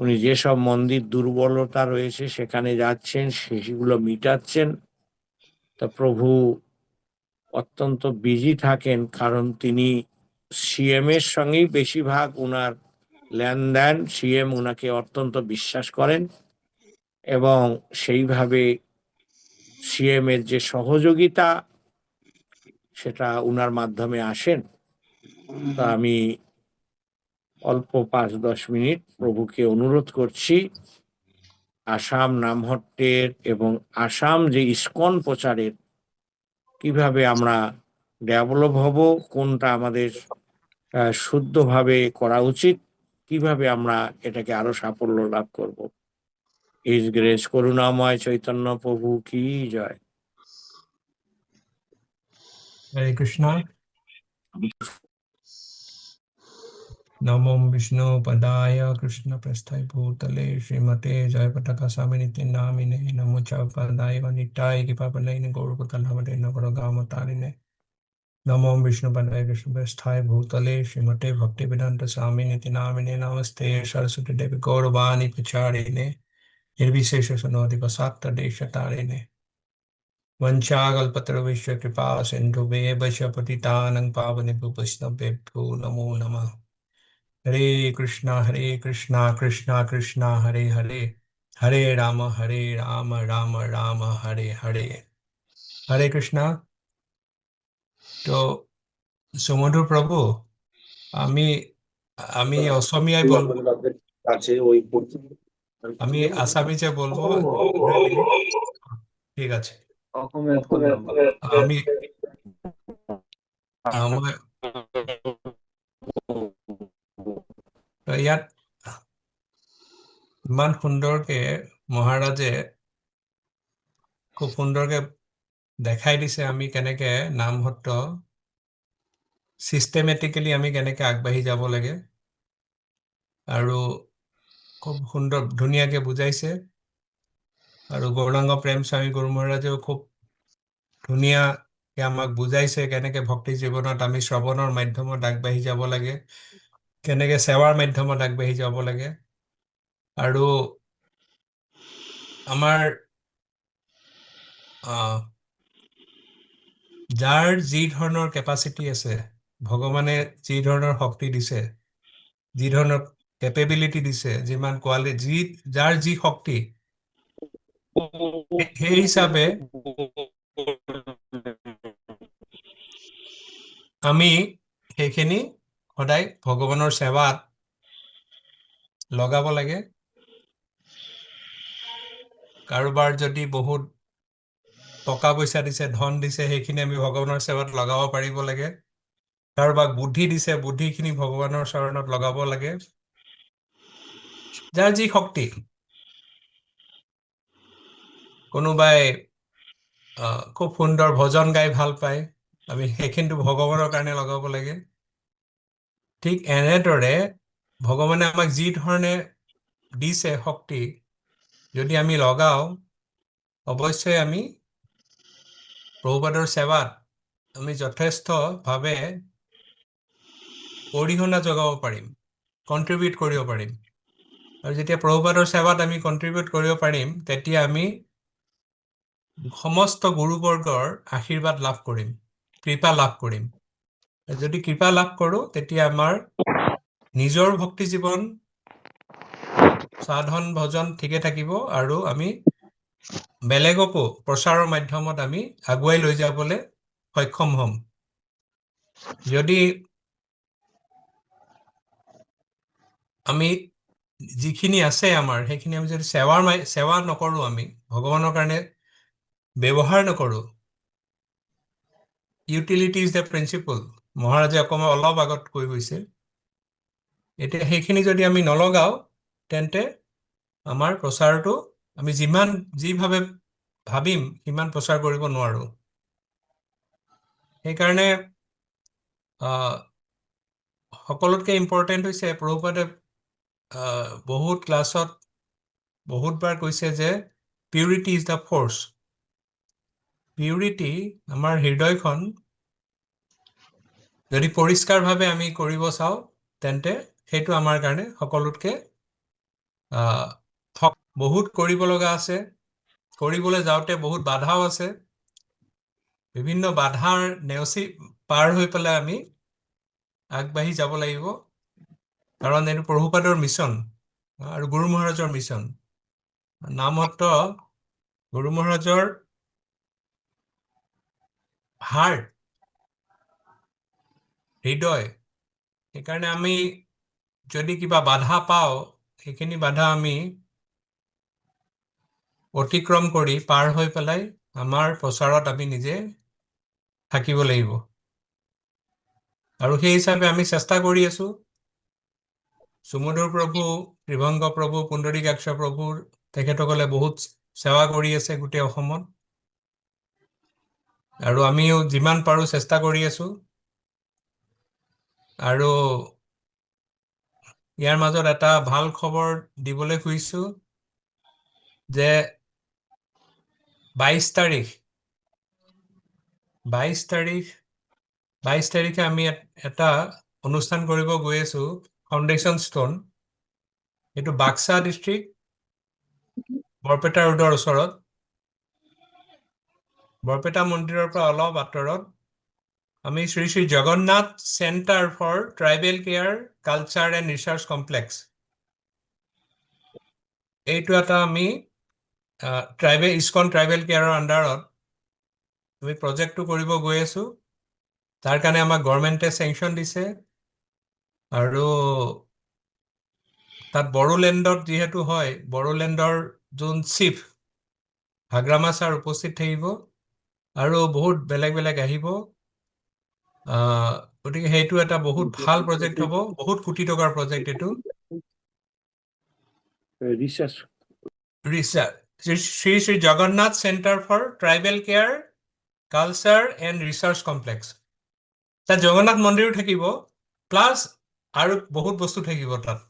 উনি যেসব মন্দির দুর্বলতা রয়েছে সেখানে যাচ্ছেন, সেগুলো মিটাচ্ছেন। তা প্রভু অত্যন্ত বিজি থাকেন, কারণ তিনি সিএম এর সঙ্গেই বেশিরভাগ উনার লেনদেন। সিএম উনাকে অত্যন্ত বিশ্বাস করেন এবং সেইভাবে সিএম এর যে সহযোগিতা সেটা উনার মাধ্যমে আসেন। তা আমি অল্প 5-10 মিনিট প্রভুকে অনুরোধ করছি, আসাম নামহট্টের এবং আসাম যে ইস্কন প্রচারের কিভাবে আমরা ডেভেলপ হব, কোনটা আমাদের শুদ্ধভাবে করা উচিত, কিভাবে আমরা এটাকে আরো সাফল্য লাভ করব। ইস গ্রেস করুণাময় চৈতন্য প্রভু কি জয়। Hare Krishna. Namo Vishnu Padaya Krishna Prasthai Bhutale Srimate Jayapataka Saminiti Namine Namo Chapadaya Nitai Kipapalaine Gaurukutalamade Navaragamatарine Namo Vishnu Padaya Krishna Prasthai Bhutale Srimate Bhaktivedanta Saminiti Namine Namaste Saraswati Devi Gauravani Pacharine Nirvishesha Sanodika Satta Deshatarine Vanchagalpatra Kripa Sindhu Bebasha Patitanang Pavani Bhupasnabhebhu Namo Namah. Hare Krishna Krishna Krishna Hare Hare Hare Rama Rama Rama Hare Hare Hare Krishna. তো সমুদ্র প্রভু, আমি আমি অসমীয়ায় বলবো, আমি আসামিজে বলবো 2 মিনিট। ঠিক আছে। আমি আমাৰ তো ইয়াত ইমান সুন্দৰকে মহাৰাজে খুব সুন্দৰকে দেখাই দিছে আমি কেনেকে নামহট্ট সিস্টেমেটিক্যালি আমি কেনেকে আগবাঢ়ি যাব লাগে, আৰু খুব সুন্দৰ ধুনীয়াকে বুজাইছে। আৰু গৌৰাঙ্গ প্ৰেম স্বামী গুৰু মহাৰাজেও খুব ধুনীয়াকে আমাক বুজাইছে কেনেকে ভক্তি জীৱনত আমি শ্ৰৱণৰ মাধ্যমত আগবাঢ়ি যাব লাগে, কেনেকে সেৱাৰ মাধ্যমত আগবাঢ়ি যাব লাগে। আৰু আমাৰ যাৰ যি ধৰণৰ কেপাচিটি আছে, ভগৱানে যি ধৰণৰ শক্তি দিছে, যি ধৰণৰ কেপেবিলিটি দিছে, যিমান কোৱালিটি, যাৰ যি শক্তি, সেই হিচাপে আমি সেইখিনি সদায় ভগৱানৰ সেৱাত লগাব লাগে। কাৰোবাৰ যদি বহুত টকা পইচা দিছে, ধন দিছে, সেইখিনি আমি ভগৱানৰ সেৱাত লগাব পাৰিব লাগে। কাৰোবাক বুদ্ধি দিছে, বুদ্ধিখিনি ভগৱানৰ চৰণত লগাব লাগে। যাৰ যি শক্তি, কোনোবাই খুব সুন্দৰ ভজন গাই ভাল পায়, আমি সেইখিনিটো ভগৱানৰ কাৰণে লগাব লাগে। ঠিক এনেদৰে ভগৱানে আমাক যি ধৰণে দিছে শক্তি, যদি আমি লগাও, অৱশ্যই আমি প্ৰভুপাদৰ সেৱাত আমি যথেষ্টভাৱে অৰিহণা যোগাব পাৰিম, কণ্ট্ৰিবিউট কৰিব পাৰিম। আৰু যেতিয়া প্ৰভুপাদৰ সেৱাত আমি কণ্ট্ৰিবিউট কৰিব পাৰিম, তেতিয়া আমি সমস্ত গুৰুবৰ্গৰ আশীৰ্বাদ লাভ কৰিম, কৃপা লাভ কৰিম। যদি কৃপা লাভ কৰোঁ, তেতিয়া আমাৰ নিজৰ ভক্তি জীৱন, সাধন ভজন ঠিকে থাকিব, আৰু আমি বেলেগকো প্ৰচাৰৰ মাধ্যমত আমি আগুৱাই লৈ যাবলৈ সক্ষম হ'ম। যদি আমি যিখিনি আছে আমাৰ সেইখিনি আমি যদি সেৱা নকৰোঁ, আমি ভগৱানৰ কাৰণে ব্যৱহাৰ নকৰোঁ, ইউটিলিটি ইজ দ্য প্ৰিন্সিপল, মহাৰাজে অলপ আগত কৈ গৈছে। এতিয়া সেইখিনি যদি আমি নলগাওঁ, তেন্তে আমাৰ প্ৰচাৰটো আমি যিভাৱে ভাবিম সিমান প্ৰচাৰ কৰিব নোৱাৰোঁ। সেইকাৰণে সকলোতকৈ ইম্পৰ্টেণ্ট হৈছে প্ৰভুপাদে বহুত ক্লাছত বহুতবাৰ কৈছে যে purity is the force. Purity, আমাৰ হৃদয়খন যদি পৰিষ্কাৰভাৱে আমি কৰিব চাওঁ, তেন্তে সেইটো আমাৰ কাৰণে সকলোতকৈ বহুত কৰিব লগা আছে। কৰিবলৈ যাওঁতে বহুত বাধাও আছে। বিভিন্ন বাধাৰ নেওচি পাৰ হৈ পেলাই আমি আগবাঢ়ি যাব লাগিব, কাৰণ এইটো প্ৰভুপাদৰ মিছন আৰু গুৰু মহাৰাজৰ মিছন। নামত গুৰু মহাৰাজৰ হাৰ্ট, হৃদয়। সেইকাৰণে আমি যদি কিবা বাধা পাওঁ, সেইখিনি বাধা আমি অতিক্ৰম কৰি পাৰ হৈ পেলাই আমাৰ প্ৰচাৰত আমি নিজে থাকিব লাগিব। আৰু সেই হিচাপে আমি চেষ্টা কৰি আছোঁ। সুমধুৰ প্ৰভু, ত্ৰিভংগ প্ৰভু, পুণ্ডৰীকাক্ষ প্ৰভু, তেখেতসকলে বহুত সেৱা কৰি আছে গোটেই অসমত, আৰু আমিও যিমান পাৰোঁ চেষ্টা কৰি আছোঁ। আৰু ইয়াৰ মাজত এটা ভাল খবৰ দিবলৈ খুজিছোঁ যে 22 তাৰিখে আমি এটা অনুষ্ঠান কৰিব গৈ আছোঁ, ফাউণ্ডেশ্যন ষ্ট'ন। এইটো বাক্সা ডিষ্ট্ৰিক্ট, বৰপেটা ৰোডৰ ওচৰত, বৰপেটা মন্দিৰৰ পৰা অলপ আঁতৰত। আমি Shri Shri Jagannath centre for tribal care culture and research complex, এইটো এটা আমি ইস্কন ট্ৰাইবেল কেয়াৰৰ আণ্ডাৰত আমি প্ৰজেক্টটো কৰিব গৈ আছোঁ। তাৰ কাৰণে আমাক গভৰ্ণমেণ্টে চেংচন দিছে, আৰু তাত বড়োলেণ্ডত যিহেতু হয়, বড়োলেণ্ডৰ যোন চিফ হাগ্ৰামা ছাৰ উপস্থিত থাকিব, আৰু বহুত বেলেগ বেলেগ আহিব। গতিকে সেইটো এটা বহুত ভাল প্ৰজেক্ট হ'ব, বহুত কোটি টকাৰ প্ৰজেক্ট এইটো। Shri Shri Jagannath centre for tribal care culture and research complex. তাত জগন্নাথ মন্দিৰো থাকিব, প্লাছ আৰু বহুত বস্তু থাকিব তাত।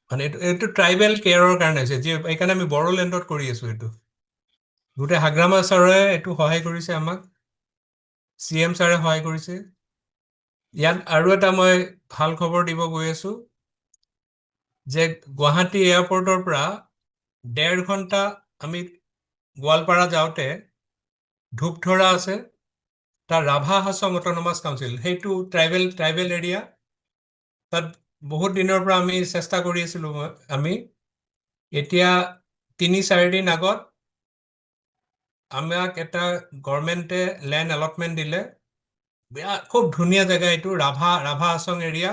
মানে এইটো ট্ৰাইবেল কেয়াৰৰ কাৰণে হৈছে, এইকাৰণে আমি বড়োলেণ্ডত কৰি আছোঁ। এইটো গোটেই হাগ্ৰামা ছাৰে এইটো সহায় কৰিছে আমাক, CM ছাৰে সহায় কৰিছে। ইয়াত আৰু এটা মই ভাল খবৰ দিব গৈ আছোঁ যে গুৱাহাটী এয়াৰপৰ্টৰ পৰা 1.5 ঘণ্টা আমি গোৱালপাৰা যাওঁতে ধূপধৰা আছে, তাৰ ৰাভা হাছং অট'নমাছ কাউন্সিল, সেইটো ট্ৰাইবেল এৰিয়া। তাত বহুত দিনৰ পৰা আমি চেষ্টা কৰি আছিলোঁ। আমি এতিয়া 3-4 দিন আগত আমাক এটা গভৰ্ণমেণ্টে লেণ্ড এলটমেণ্ট দিলে। খুব ধুনীয়া জেগা এইটো, Rabha Hasong area,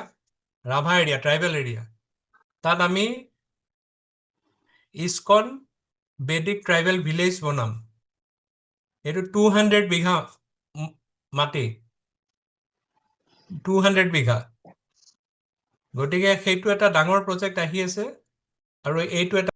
Rabha area, tribal area. তাত আমি ইস্কন বেদিক ট্ৰাইবেল ভিলেজ বনাম। এইটো 200 বিঘা মাটি, 200 বিঘা। গতিকে সেইটো এটা ডাঙৰ প্ৰজেক্ট আহি আছে, আৰু এইটো এটা